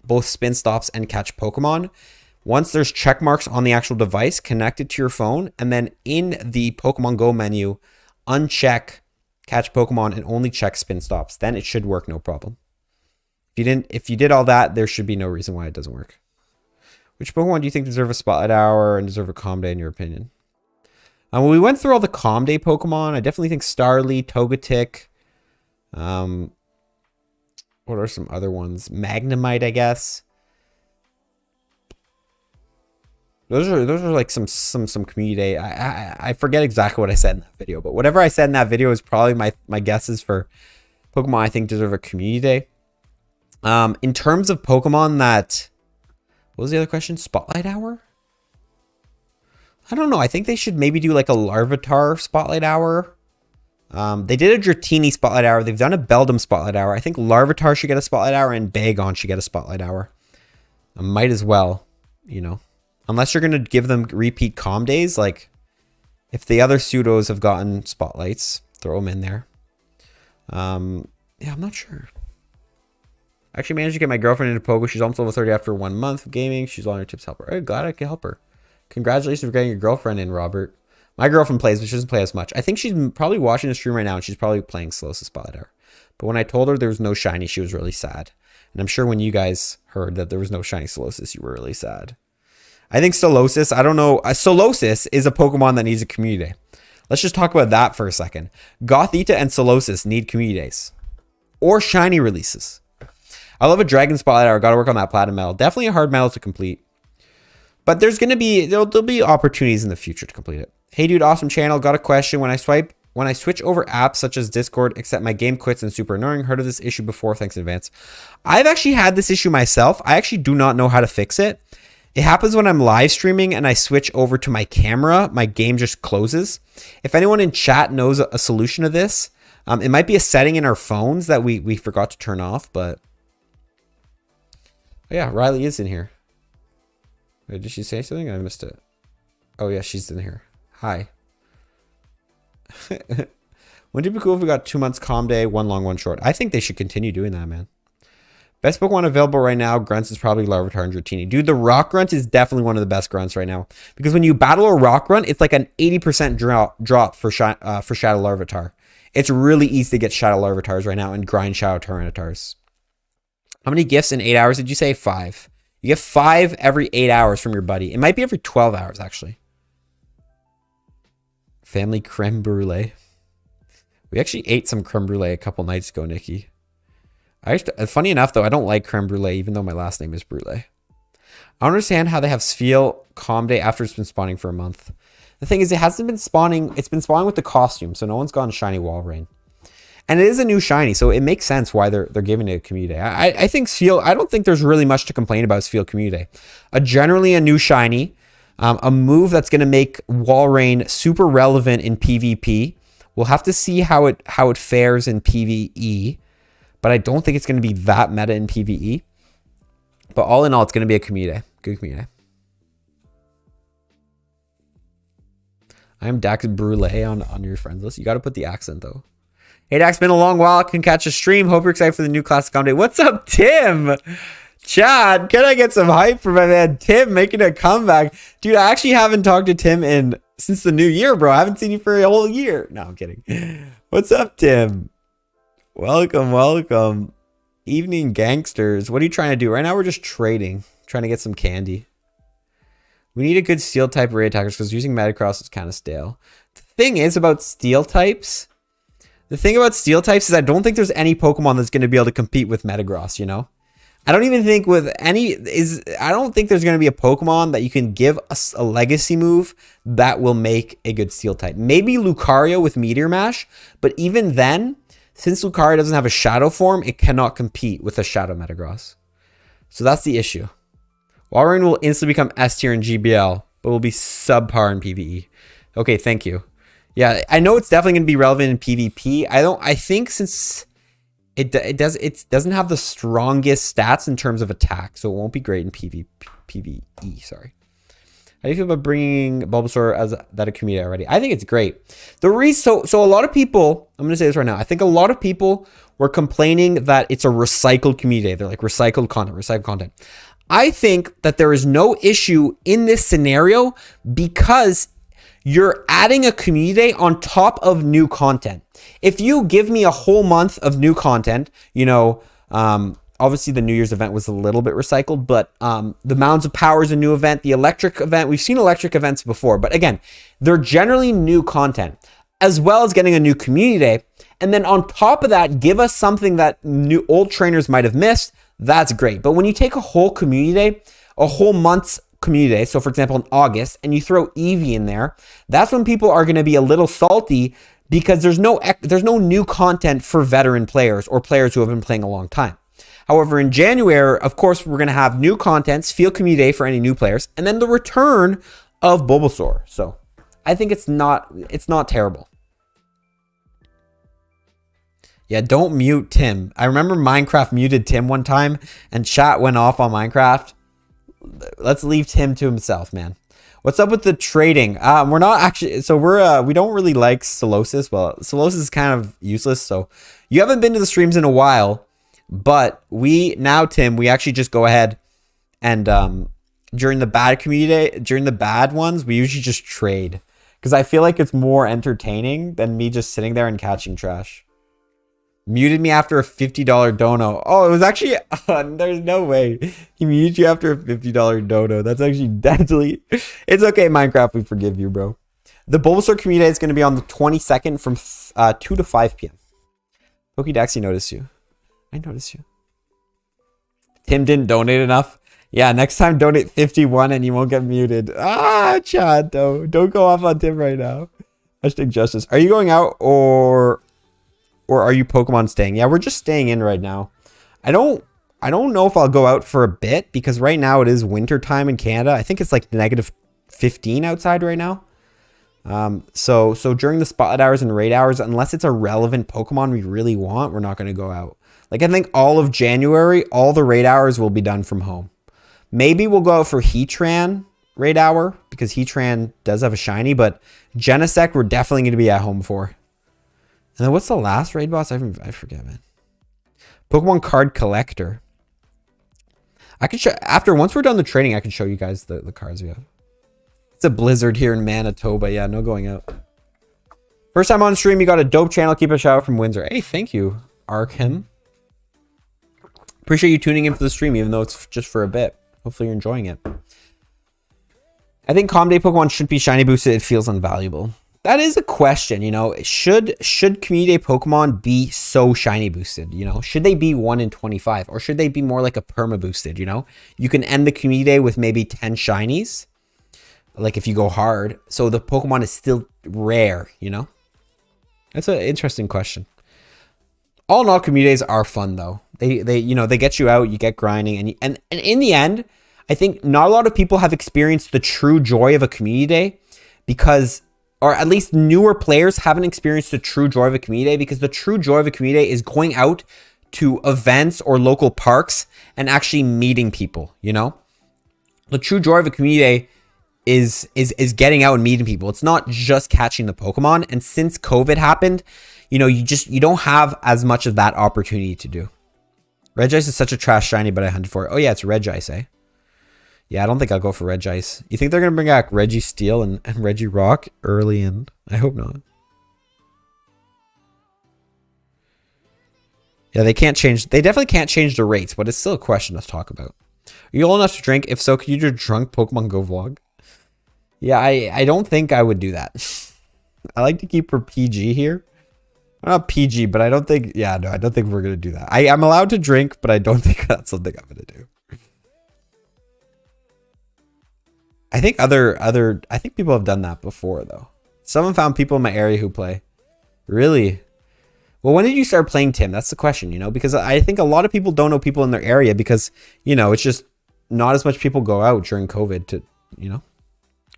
both spin stops and catch Pokemon. Once there's check marks on the actual device, connect it to your phone, and then in the Pokemon Go menu, uncheck catch Pokemon and only check spin stops. Then it should work no problem. If you did all that, there should be no reason why it doesn't work. Which Pokemon do you think deserve a Spotlight Hour and deserve a Calm Day in your opinion? When we went through all the Calm Day Pokemon, I definitely think Starly, Togetic. What are some other ones? Magnemite, I guess. Those are like some community day. I forget exactly what I said in that video, but whatever I said in that video is probably my guesses for Pokemon I think deserve a community day. In terms of Pokemon that... What was the other question? Spotlight Hour? I don't know. I think they should maybe do like a Larvitar Spotlight Hour. They did a Dratini Spotlight Hour. They've done a Beldum Spotlight Hour. I think Larvitar should get a Spotlight Hour and Bagon should get a Spotlight Hour. Might as well, you know. Unless you're going to give them repeat calm days. Like, if the other pseudos have gotten spotlights, throw them in there. Yeah, I'm not sure. I actually managed to get my girlfriend into Pogo. She's almost level 30 after 1 month of gaming. She's on her tips help her. I'm glad I can help her. Congratulations for getting your girlfriend in, Robert. My girlfriend plays, but she doesn't play as much. I think she's probably watching the stream right now, and she's probably playing SOLOSIS Spotlight Hour. But when I told her there was no shiny, she was really sad. And I'm sure when you guys heard that there was no shiny SOLOSIS, you were really sad. I think SOLOSIS, I don't know. SOLOSIS is a Pokemon that needs a community day. Let's just talk about that for a second. Gothita and SOLOSIS need community days. Or shiny releases. I love a Dragon Spotlight Hour. Got to work on that Platinum Medal. Definitely a hard medal to complete. But there's going to be, there'll be opportunities in the future to complete it. Hey dude, awesome channel. Got a question. When I switch over apps such as Discord, except my game quits and super annoying. Heard of this issue before. Thanks in advance. I've actually had this issue myself. I actually do not know how to fix it. It happens when I'm live streaming and I switch over to my camera. My game just closes. If anyone in chat knows a solution to this, it might be a setting in our phones that we forgot to turn off, but oh, yeah, Riley is in here. Wait, did she say something? I missed it. Oh yeah, she's in here. Hi. Wouldn't it be cool if we got 2 months calm day, 1 long, 1 short? I think they should continue doing that, man. Best Pokemon available right now, Grunts is probably Larvitar and Dratini. Dude, the Rock Grunt is definitely one of the best Grunts right now. Because when you battle a Rock Grunt, it's like an 80% drop for Shadow Larvitar. It's really easy to get Shadow Larvitars right now and grind Shadow Tyrannitars. How many gifts in 8 hours did you say? 5. You get 5 every 8 hours from your buddy. It might be every 12 hours, actually. Family creme brulee. We actually ate some creme brulee a couple nights ago, Nikki. Funny enough, though, I don't like creme brulee, even though my last name is Brulee. I don't understand how they have Spheal Calm Day after it's been spawning for a month. The thing is, it hasn't been spawning. It's been spawning with the costume, so no one's gotten shiny Walrein. And it is a new shiny, so it makes sense why they're giving it a community day. I think Spheal, I don't think there's really much to complain about Spheal community day. Generally a new shiny, a move that's going to make Walrein super relevant in PvP. We'll have to see how it fares in PvE. But I don't think it's going to be that meta in PvE. But all in all, it's going to be a community day. Good community day. I'm Dax Brulee on your friends list. You got to put the accent, though. Hey, Dax, been a long while. Can catch a stream. Hope you're excited for the new Classic Calm Day. What's up, Tim? Chad, can I get some hype for my man Tim making a comeback? Dude, I actually haven't talked to Tim since the new year, bro. I haven't seen you for a whole year. No, I'm kidding. What's up, Tim? Welcome, welcome. Evening gangsters. What are you trying to do? Right now we're just trading. Trying to get some candy. We need a good steel type array attackers because using Metagross is kind of stale. The thing is about steel types. The thing about steel types is I don't think there's any Pokemon that's going to be able to compete with Metagross, you know? I don't even think I don't think there's going to be a Pokemon that you can give a legacy move that will make a good steel type. Maybe Lucario with Meteor Mash, but even then, since Lucario doesn't have a shadow form, it cannot compete with a shadow Metagross. So that's the issue. Walrein will instantly become S tier in GBL, but will be subpar in PvE. Okay, thank you. Yeah, I know it's definitely going to be relevant in PvP. I think since it doesn't have the strongest stats in terms of attack, so it won't be great in PvE, sorry. How do you feel about bringing Bulbasaur as a community already? I think it's great. So a lot of people, I'm going to say this right now. I think a lot of people were complaining that it's a recycled community. They're like recycled content. I think that there is no issue in this scenario because you're adding a community on top of new content. If you give me a whole month of new content, you know, obviously the New Year's event was a little bit recycled, but the Mounds of Power is a new event. The electric event, we've seen electric events before, but again, they're generally new content, as well as getting a new community day. And then on top of that, give us something that old trainers might have missed. That's great. But when you take a whole community day, a whole month's community day, so for example in August, and you throw Eevee in there, that's when people are going to be a little salty because there's no new content for veteran players or players who have been playing a long time. However, in January, of course, we're going to have new contents, Field Community Day for any new players, and then the return of Bulbasaur. So I think it's not terrible. Yeah, don't mute Tim. I remember Minecraft muted Tim one time and chat went off on Minecraft. Let's leave Tim to himself, man. What's up with the trading? We're not actually, so we don't really like Solosis. Well, Solosis is kind of useless. So you haven't been to the streams in a while, but Tim, we actually just go ahead and during the bad community, during the bad ones, we usually just trade because I feel like it's more entertaining than me just sitting there and catching trash. Muted me after a $50 dono. Oh, it was actually, there's no way. He muted you after a $50 dono. That's actually deadly. It's okay, Minecraft. We forgive you, bro. The Bulbasaur community is going to be on the 22nd from 2 to 5 p.m. Pokédaxy noticed you. I noticed you. Tim didn't donate enough. Yeah, next time donate 51 and you won't get muted. Chad, don't go off on Tim right now. Hashtag justice. Are you going out or are you Pokemon staying? Yeah, we're just staying in right now. I don't know if I'll go out for a bit because right now it is winter time in Canada. I think it's like -15 outside right now. So during the spotlight hours and raid hours, unless it's a relevant Pokemon we really want, we're not going to go out. Like I think all of January, all the raid hours will be done from home. Maybe we'll go out for Heatran raid hour because Heatran does have a shiny, but Genesect we're definitely going to be at home for. And then what's the last raid boss? I forget, man. Pokemon card collector. I can show once we're done the trading, I can show you guys the cards we have. It's a blizzard here in Manitoba. Yeah, no going out. First time on stream, you got a dope channel. Keep a shout out from Windsor. Hey, thank you, Arkham. Appreciate you tuning in for the stream, even though it's just for a bit. Hopefully you're enjoying it. I think Calm Day Pokemon should be shiny boosted. It feels invaluable. That is a question, you know. Should Community Day Pokemon be so shiny boosted? You know, should they be 1 in 25, or should they be more like a perma boosted? You know, you can end the Community Day with maybe 10 shinies, like if you go hard, so the Pokemon is still rare. You know, that's an interesting question. All in all, Community Days are fun though. They you know, they get you out, you get grinding, and in the end, I think not a lot of people have experienced the true joy of a Community Day because, or at least newer players haven't experienced the true joy of a community day, because the true joy of a community day is going out to events or local parks and actually meeting people, you know? The true joy of a community day is getting out and meeting people. It's not just catching the Pokemon. And since COVID happened, you know, you don't have as much of that opportunity to do. Regice is such a trash shiny, but I hunted for it. Oh yeah, it's Regice, eh? Yeah, I don't think I'll go for Regice. You think they're going to bring back Registeel and Regirock early in? I hope not. Yeah, they definitely can't change the rates, but it's still a question to talk about. Are you old enough to drink? If so, could you do a drunk Pokemon Go vlog? Yeah, I don't think I would do that. I like to keep her PG here. Not PG, but I don't think, I don't think we're going to do that. I'm allowed to drink, but I don't think that's something I'm going to do. I think I think people have done that before though. Someone found people in my area who play. Really? Well, when did you start playing, Tim? That's the question, you know, because I think a lot of people don't know people in their area because, you know, it's just not as much people go out during COVID to, you know.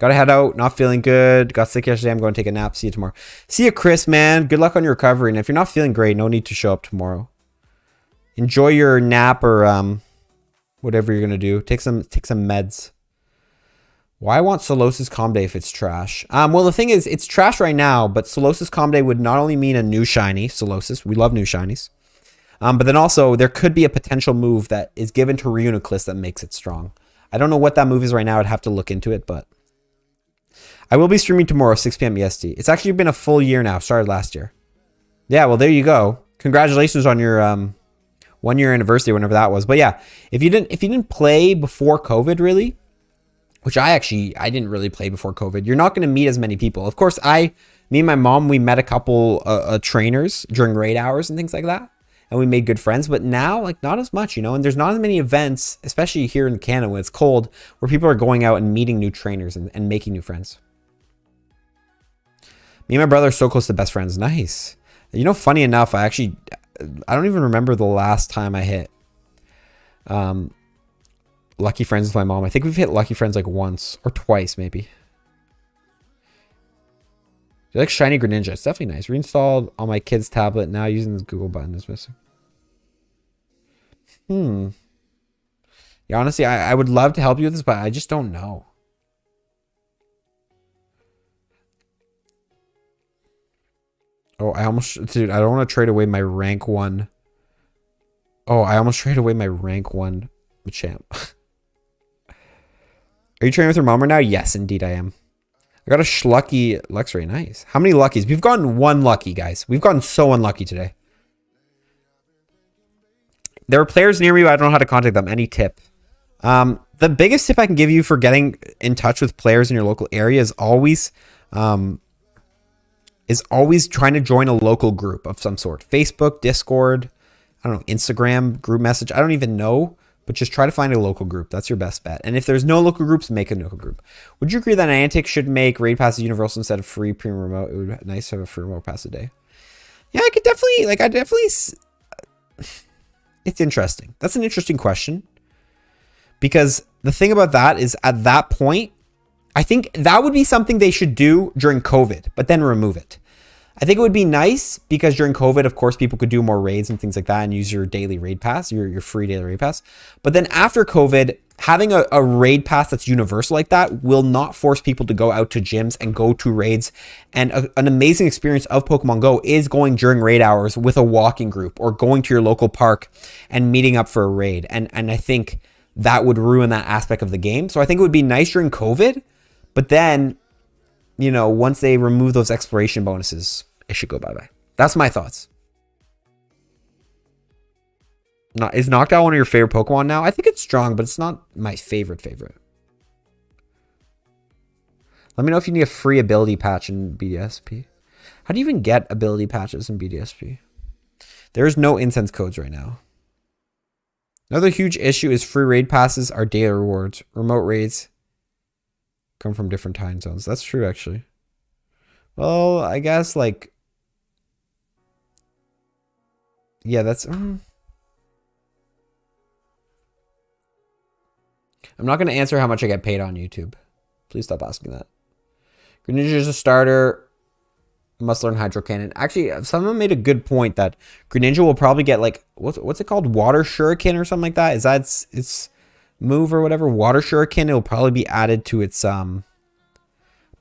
Gotta head out, not feeling good. Got sick yesterday. I'm going to take a nap. See you tomorrow. See you, Chris, man. Good luck on your recovery. And if you're not feeling great, no need to show up tomorrow. Enjoy your nap or whatever you're going to do. Take some meds. Why want Solosis Calm Day if it's trash? Well, the thing is, it's trash right now, but Solosis Calm Day would not only mean a new shiny, Solosis, we love new shinies, but then also there could be a potential move that is given to Reuniclus that makes it strong. I don't know what that move is right now. I'd have to look into it, but I will be streaming tomorrow, 6 p.m. EST. It's actually been a full year now. Started last year. Yeah, well, there you go. Congratulations on your 1 year anniversary, whenever that was. But yeah, if you didn't play before COVID, really, which I didn't really play before COVID. You're not going to meet as many people. Of course, me and my mom, we met a couple trainers during raid hours and things like that. And we made good friends. But now, like, not as much, you know. And there's not as many events, especially here in Canada when it's cold, where people are going out and meeting new trainers and making new friends. Me and my brother are so close to best friends. Nice. You know, funny enough, I don't even remember the last time I hit Lucky Friends with my mom. I think we've hit Lucky Friends like once or twice, maybe. Do you like Shiny Greninja? It's definitely nice. Reinstalled on my kid's tablet. Now using this Google button is missing. Yeah, honestly, I would love to help you with this, but I just don't know. Oh, dude, I don't want to trade away my rank 1. Oh, I almost traded away my rank 1 Machamp. Are you training with your mom right now? Yes, indeed I am. I got a Schlucky Luxray. Nice. How many Luckies? We've gotten 1 Lucky, guys. We've gotten so unlucky today. There are players near me, but I don't know how to contact them. Any tip? The biggest tip I can give you for getting in touch with players in your local area is always trying to join a local group of some sort. Facebook, Discord, I don't know, Instagram, group message. I don't even know, but just try to find a local group. That's your best bet. And if there's no local groups, make a local group. Would you agree that Niantic should make raid passes universal instead of free premium remote? It would be nice to have a free remote pass a day. Yeah, I could definitely, it's interesting. That's an interesting question. Because the thing about that is at that point, I think that would be something they should do during COVID, but then remove it. I think it would be nice because during COVID, of course, people could do more raids and things like that and use your daily raid pass, your free daily raid pass. But then after COVID, having a raid pass that's universal like that will not force people to go out to gyms and go to raids. And an amazing experience of Pokemon Go is going during raid hours with a walking group or going to your local park and meeting up for a raid. And I think that would ruin that aspect of the game. So I think it would be nice during COVID, but then, you know, once they remove those exploration bonuses, it should go bye-bye. That's my thoughts. Is Noctowl one of your favorite Pokemon now? I think it's strong, but it's not my favorite. Let me know if you need a free ability patch in BDSP. How do you even get ability patches in BDSP? There's no incense codes right now. Another huge issue is free raid passes are daily rewards. Remote raids come from different time zones. That's true, actually. Well, I guess, like... Yeah, that's... I'm not going to answer how much I get paid on YouTube. Please stop asking that. Greninja is a starter. Must learn Hydro Cannon. Actually, someone made a good point that Greninja will probably get, like... What's it called? Water Shuriken or something like that? Is that its move or whatever? Water Shuriken. It will probably be added to its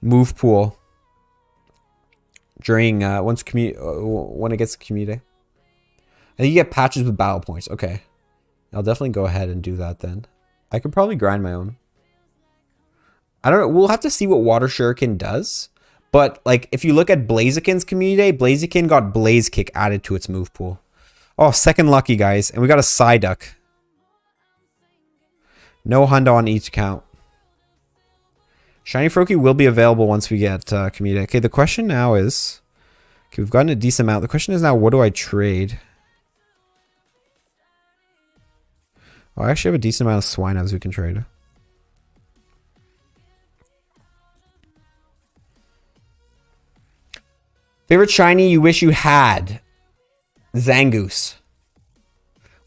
move pool during when it gets community. I think you get patches with battle points. Okay. I'll definitely go ahead and do that then. I could probably grind my own. I don't know. We'll have to see what Water Shuriken does. But, like, if you look at Blaziken's community day, Blaziken got Blaze Kick added to its move pool. Oh, second lucky, guys. And we got a Psyduck. No hundo on each account. Shiny Froakie will be available once we get community. Okay, the question now is... Okay, we've gotten a decent amount. The question is now, what do I trade? Oh, I actually have a decent amount of Swinubs we can trade. Favorite shiny you wish you had? Zangoose.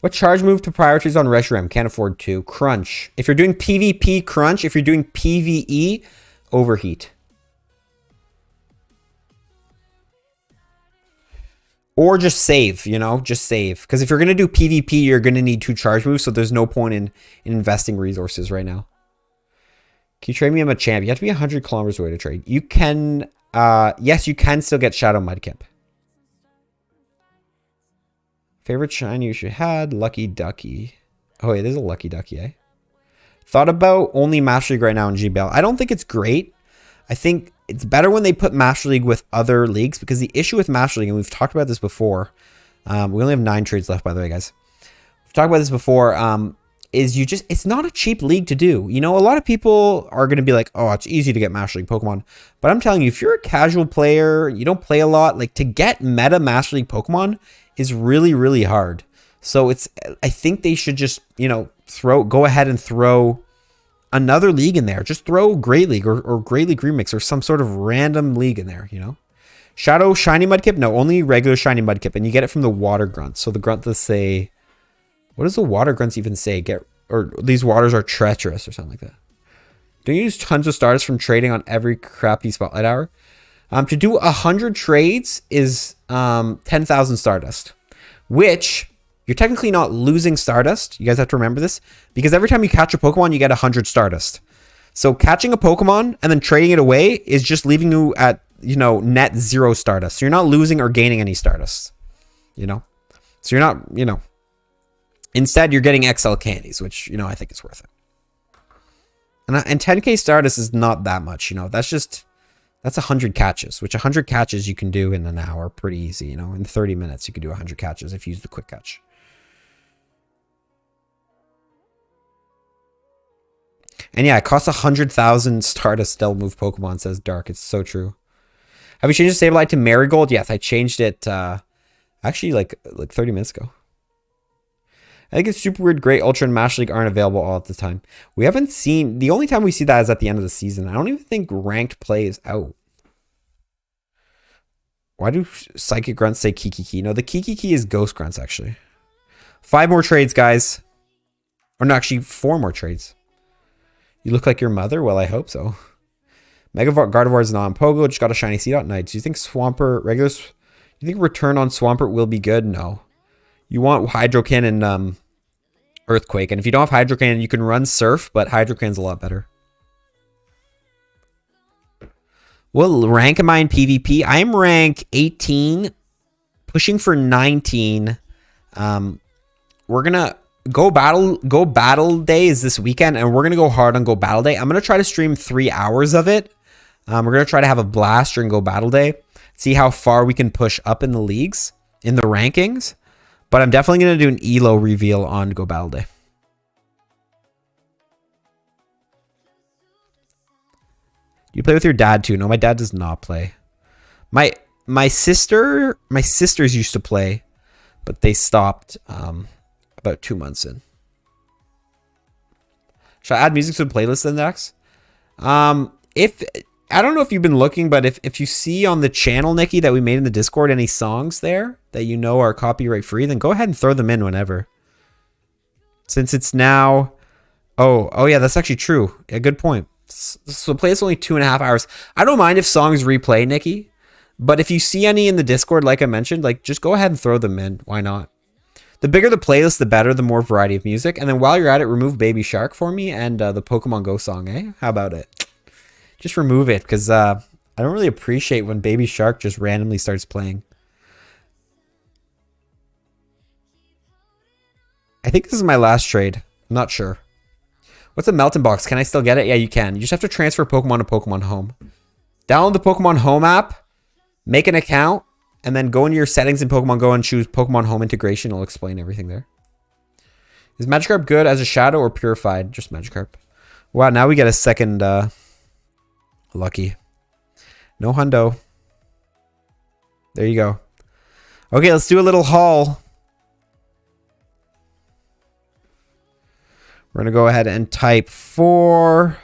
What charge move to priorities on Reshiram? Can't afford to. Crunch. If you're doing PvP, Crunch. If you're doing PvE, Overheat. Or just save, you know? Just save. Because if you're going to do PvP, you're going to need 2 charge moves, so there's no point in investing resources right now. Can you trade me a Machamp? You have to be 100 kilometers away to trade. You can... yes, you can still get Shadow Mudkip. Favorite shiny you should had? Lucky Ducky. Oh, it is a Lucky Ducky, eh? Thought about only Master League right now in GBL. I don't think it's great. I think it's better when they put Master League with other leagues, because the issue with Master League, and we've talked about this before, we only have 9 trades left, by the way, guys. We've talked about this before, is it's not a cheap league to do. You know, a lot of people are going to be like, oh, it's easy to get Master League Pokemon. But I'm telling you, if you're a casual player, you don't play a lot, like, to get meta Master League Pokemon is really, really hard. So I think they should just, you know, go ahead and throw another league in there. Just throw Great League or Great League Remix or some sort of random league in there, you know? Shadow Shiny Mudkip? No, only regular Shiny Mudkip. And you get it from the Water Grunt. So the grunt, let's say, What does the water grunts even say? Or these waters are treacherous or something like that. Don't you use tons of stars from trading on every crappy spotlight hour? To do 100 trades is 10,000 stardust, which you're technically not losing stardust. You guys have to remember this because every time you catch a Pokemon, you get 100 stardust. So catching a Pokemon and then trading it away is just leaving you at, net 0 stardust. So you're not losing or gaining any stardust, So you're not, instead you're getting XL candies, which, I think is worth it. And 10k stardust is not that much, that's 100 catches, which 100 catches you can do in an hour pretty easy, in 30 minutes you can do 100 catches if you use the quick catch. And yeah, it costs 100,000 stardust to move Pokemon, says Dark. It's so true. Have you changed the Sableye to Marigold? Yes, I changed it actually like 30 minutes ago. I think it's super weird. Great Ultra and Master League aren't available all at the time. We haven't seen... The only time we see that is at the end of the season. I don't even think ranked play is out. Why do Psychic Grunts say Kiki? No, the Kiki is Ghost Grunts, actually. 5 more trades, guys. Or no, actually 4 more trades. You look like your mother? Well, I hope so. Mega Gardevoir is not on Pogo. Just got a shiny Seedot Knight. Do you think you think return on Swampert will be good? No. You want Hydrokin and Earthquake. And if you don't have Hydrokin, you can run Surf, but Hydrokin's a lot better. What rank am I in PvP? I'm rank 18, pushing for 19. We're gonna go battle day is this weekend, and we're gonna go hard on Go Battle Day. I'm gonna try to stream 3 hours of it. We're gonna try to have a blast during Go Battle Day. See how far we can push up in the leagues, in the rankings. But I'm definitely gonna do an ELO reveal on Go Battle Day. You play with your dad too? No, my dad does not play. My sisters used to play, but they stopped about 2 months in. Should I add music to the playlist index? If I don't know if you've been looking, but if you see on the channel, Nikki, that we made in the Discord any songs there that you know are copyright free, then go ahead and throw them in whenever. Since it's now, oh yeah, that's actually true. Yeah, good point. So play is only 2.5 hours. I don't mind if songs replay, Nikki, but if you see any in the Discord, like I mentioned, like just go ahead and throw them in. Why not? The bigger the playlist, the better, the more variety of music. And then while you're at it, remove Baby Shark for me and the Pokemon Go song, eh? How about it? Just remove it, because I don't really appreciate when Baby Shark just randomly starts playing. I think this is my last trade. I'm not sure. What's a Melton Box? Can I still get it? Yeah, you can. You just have to transfer Pokemon to Pokemon Home. Download the Pokemon Home app, make an account, and then go into your settings in Pokemon Go and choose Pokemon Home integration. It'll explain everything there. Is Magikarp good as a shadow or purified? Just Magikarp. Wow, now we get a second lucky. No hundo. There you go. Okay, let's do a little haul. We're going to go ahead and type 4-star.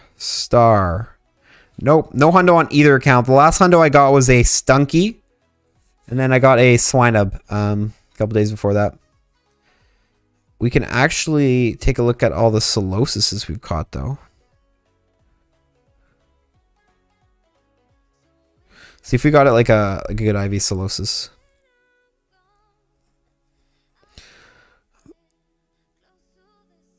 Nope, no hundo on either account. The last hundo I got was a Stunky. And then I got a Swinub a couple days before that. We can actually take a look at all the Solosises we've caught, though. See if we got it like a good IV Solosis.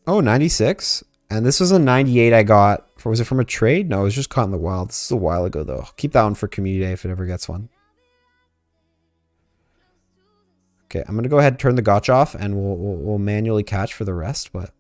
Oh, 96. And this was a 98 I got. Was it from a trade? No, it was just caught in the wild. This is a while ago, though. Keep that one for Community Day if it ever gets one. Okay, I'm going to go ahead and turn the gotcha off, and we'll manually catch for the rest, but...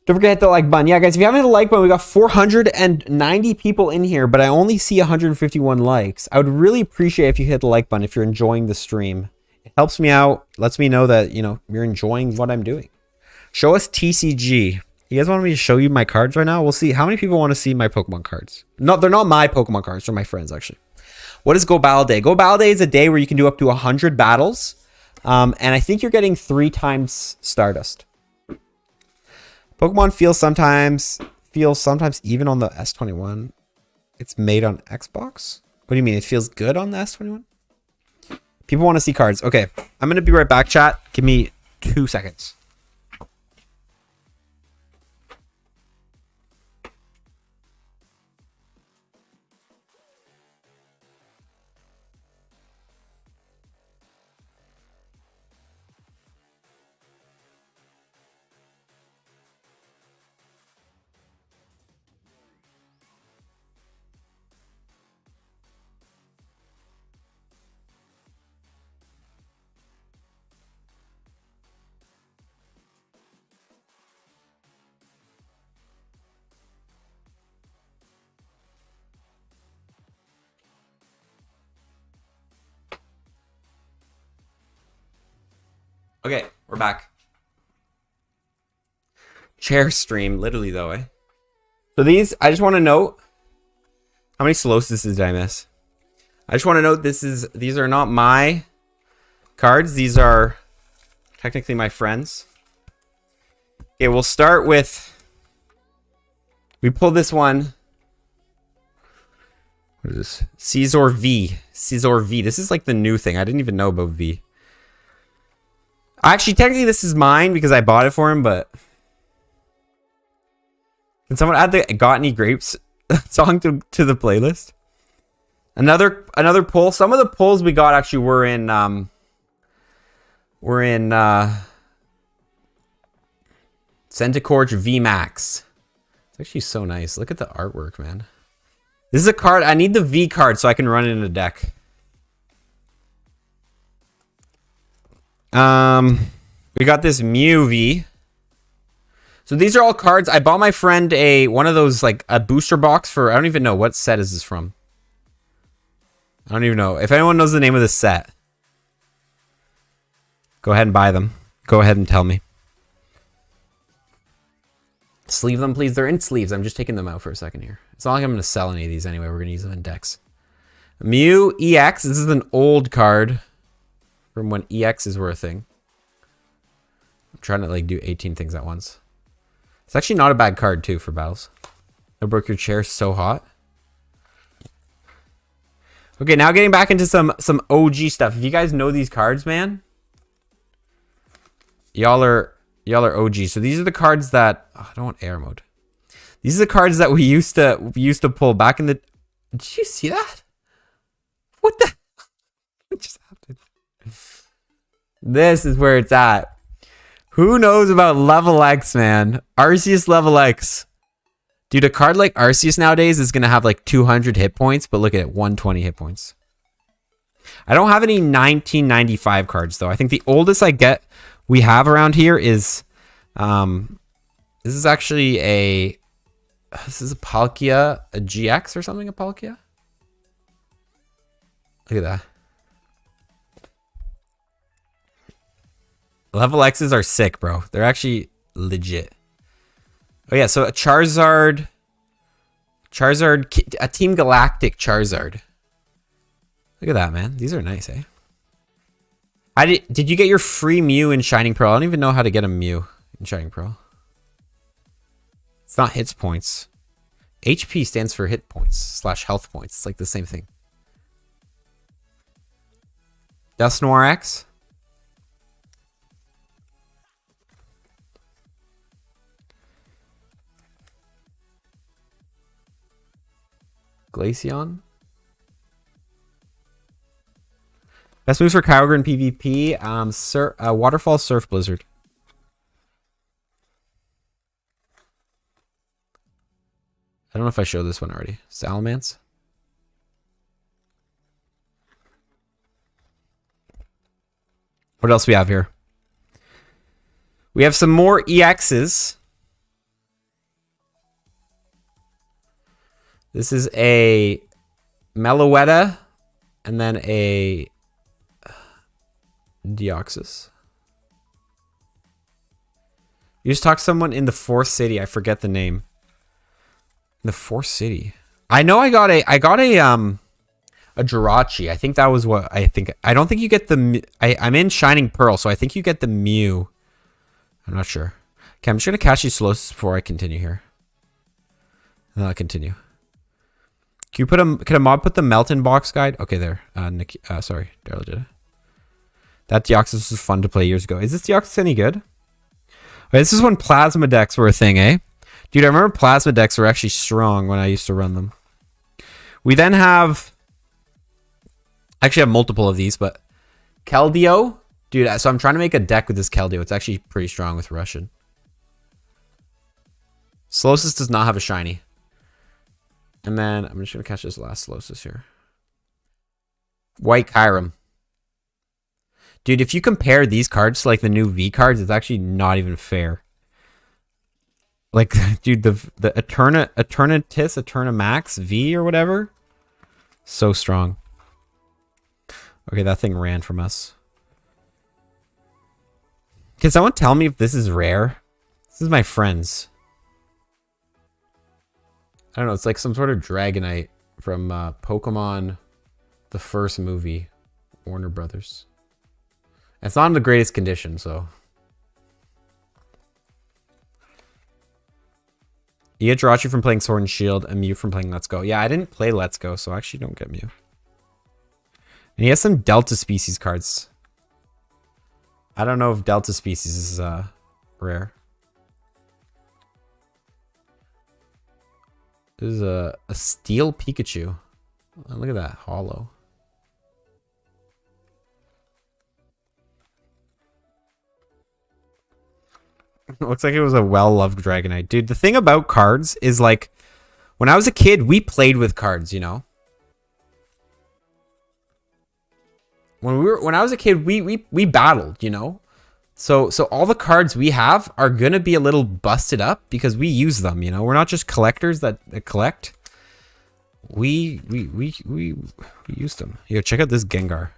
Don't forget to hit the like button. Yeah, guys, if you haven't hit the like button, we got 490 people in here, but I only see 151 likes. I would really appreciate if you hit the like button if you're enjoying the stream. It helps me out, lets me know that, you're enjoying what I'm doing. Show us TCG. You guys want me to show you my cards right now? We'll see. How many people want to see my Pokemon cards? No, they're not my Pokemon cards. They're my friends, actually. What is Go Battle Day? Go Battle Day is a day where you can do up to 100 battles. And I think you're getting 3 times Stardust. Pokemon feels sometimes even on the S21. It's made on Xbox. What do you mean? It feels good on the S21? People want to see cards. Okay, I'm going to be right back, chat. Give me 2 seconds. Okay, we're back. Chair stream, literally though, eh? So these, I just want to note, how many SOLOSIS did I miss? I just want to note these are not my cards. These are technically my friends. Okay, we'll start with, we pulled this one. What is this? Caesar V. Caesar V. This is like the new thing. I didn't even know about V. Actually, technically this is mine because I bought it for him, but can someone add the Got Any Grapes song to the playlist? Another pull. Some of the pulls we got actually were in Centicorch V Max. It's actually so nice. Look at the artwork, man. This is a card. I need the V card so I can run it in a deck. We got this Mew V. So these are all cards. I bought my friend one of those, like a booster box for, I don't even know what set is this from. I don't even know. If anyone knows the name of this set, go ahead and buy them. Go ahead and tell me. Sleeve them, please. They're in sleeves. I'm just taking them out for a second here. It's not like I'm going to sell any of these anyway. We're going to use them in decks. Mew EX. This is an old card from when EXs were a thing. I'm trying to like do 18 things at once. It's actually not a bad card too for battles. I broke your chair so hot. Okay, now getting back into some OG stuff. If you guys know these cards, man, y'all are OG. So these are the cards that I don't want air mode. These are the cards that we used to pull back in the. Did you see that? What the? What just happened? This is where it's at. Who knows about level X, man? Arceus level X. Dude, a card like Arceus nowadays is going to have like 200 hit points, but look at it, 120 hit points. I don't have any 1995 cards, though. I think the oldest we have around here is, this is actually this is a Palkia, a GX or something, a Palkia? Look at that. Level X's are sick, bro. They're actually legit. Oh yeah, so a Charizard, a Team Galactic Charizard. Look at that, man. These are nice, eh? Did you get your free Mew in Shining Pearl? I don't even know how to get a Mew in Shining Pearl. It's not hits points. HP stands for hit points / health points. It's like the same thing. Dusknoir X. Glaceon. Best moves for Kyogre in PvP. Waterfall, Surf, Blizzard. I don't know if I showed this one already. Salamence. What else we have here? We have some more EXs. This is a Meloetta and then a Deoxys. You just talked to someone in the fourth city. I forget the name. In the fourth city. I know I got a Jirachi. I think that was what I think. I don't think you get the I'm in Shining Pearl, so I think you get the Mew. I'm not sure. Okay, I'm just gonna catch these SOLOSIS before I continue here. And then I'll continue. Can you put can a mod put the melt-in box guide? Okay, there. Nick, sorry, Daryl did it. That Deoxys was fun to play years ago. Is this Deoxys any good? Okay, this is when plasma decks were a thing, eh? Dude, I remember plasma decks were actually strong when I used to run them. We then have... Actually, I have multiple of these, but... Keldeo? Dude, so I'm trying to make a deck with this Keldeo. It's actually pretty strong with Russian. Solosis does not have a shiny. And then I'm just going to catch this last Solosis here. White Kyurem. Dude, if you compare these cards to like the new V cards, it's actually not even fair. Like, dude, the Eterna Max V or whatever. So strong. Okay, that thing ran from us. Can someone tell me if this is rare? This is my friend's. I don't know, it's like some sort of Dragonite from Pokemon, the first movie, Warner Brothers. It's not in the greatest condition, so. You get Jirachi from playing Sword and Shield and Mew from playing Let's Go. Yeah, I didn't play Let's Go, so I actually don't get Mew. And he has some Delta Species cards. I don't know if Delta Species is rare. This is a Steel Pikachu. Oh, look at that, hollow. Looks like it was a well-loved Dragonite. Dude, the thing about cards is like, when I was a kid, we played with cards, you know? When I was a kid, we battled, you know? So all the cards we have are gonna be a little busted up because we use them, you know? We're not just collectors that collect. We used them. Yo, check out this Gengar.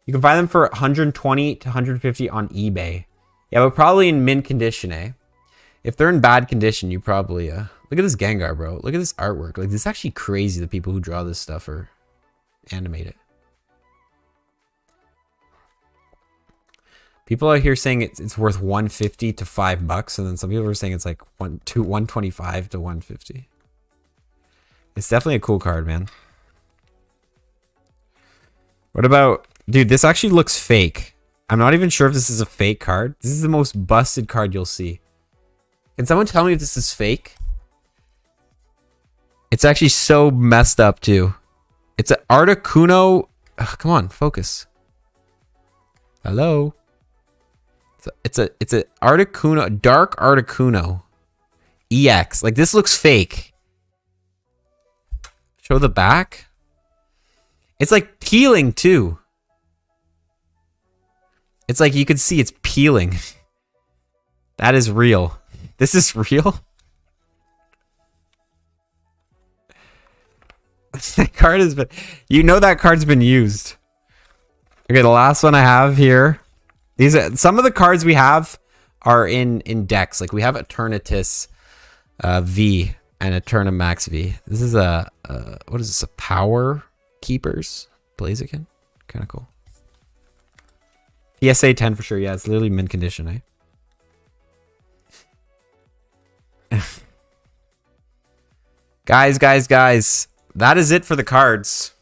You can buy them for 120 to 150 on eBay. Yeah, but probably in mint condition, eh? If they're in bad condition, you probably... look at this Gengar, bro. Look at this artwork. Like, this is actually crazy, the people who draw this stuff or animate it. People out here saying it's worth 150 to $5, and then some people are saying it's like 125 to 150. It's definitely a cool card, man. What about... Dude, this actually looks fake. I'm not even sure if this is a fake card. This is the most busted card you'll see. Can someone tell me if this is fake? It's actually so messed up, too. It's an Articuno... Ugh, come on, focus. Hello? It's a Articuno, Dark Articuno. EX. Like, this looks fake. Show the back. It's like peeling, too. It's like you can see it's peeling. That is real. This is real? That card has been... You know that card's been used. Okay, the last one I have here. These are, some of the cards we have are in decks. Like we have Eternatus V and Eterna Max V. This is a... what is this? A Power Keepers? Blaziken? Kind of cool. PSA 10 for sure. Yeah, it's literally mint condition, eh? Guys. That is it for the cards.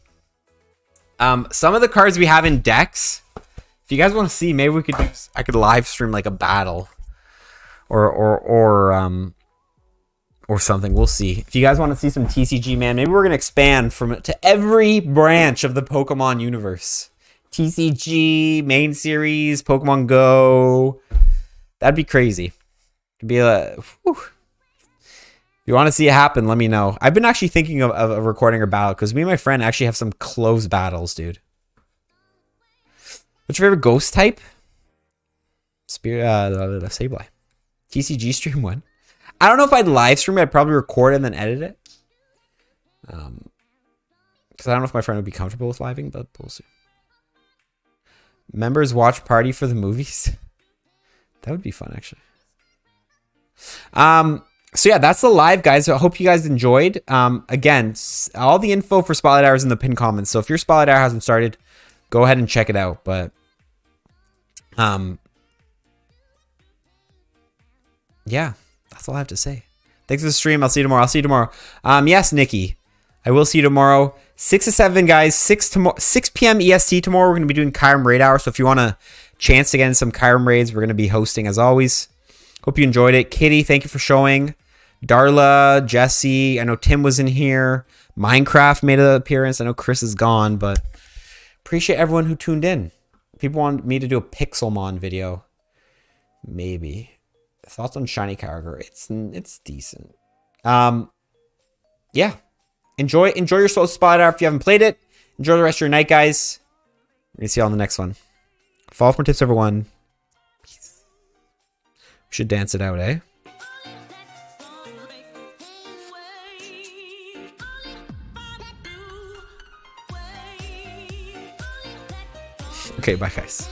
Some of the cards we have in decks. If you guys want to see, maybe we could do... I could live stream like a battle. Or something. We'll see. If you guys want to see some TCG, man, maybe we're going to expand to every branch of the Pokemon universe. TCG, main series, Pokemon Go. That'd be crazy. It'd be a... Whew. If you want to see it happen, let me know. I've been actually thinking of recording a battle because me and my friend actually have some close battles, dude. What's your favorite ghost type? Spirit, Sableye. TCG stream one. I don't know if I'd live stream it. I'd probably record it and then edit it. Because I don't know if my friend would be comfortable with living, but we'll see. Members watch party for the movies. That would be fun, actually. So yeah, that's the live, guys. I hope you guys enjoyed. Again, all the info for Spotlight Hour is in the pinned comments. So if your Spotlight Hour hasn't started, go ahead and check it out. But yeah, that's all I have to say. Thanks for the stream. I'll see you tomorrow. Yes, Nikki. I will see you tomorrow. 6 to 7, guys. 6 p.m. EST tomorrow. We're going to be doing Kyurem Raid Hour. So if you want a chance to get in some Kyurem Raids, we're going to be hosting as always. Hope you enjoyed it. Kitty, thank you for showing. Darla, Jesse, I know Tim was in here. Minecraft made an appearance. I know Chris is gone, but appreciate everyone who tuned in. People want me to do a Pixelmon video. Maybe. Thoughts on Shiny character? It's decent. Yeah. Enjoy your SOLOSIS Spotlight Hour if you haven't played it. Enjoy the rest of your night, guys. We're gonna see you all in the next one. Follow for more tips, everyone. Peace. We should dance it out, eh? Okay, bye, guys.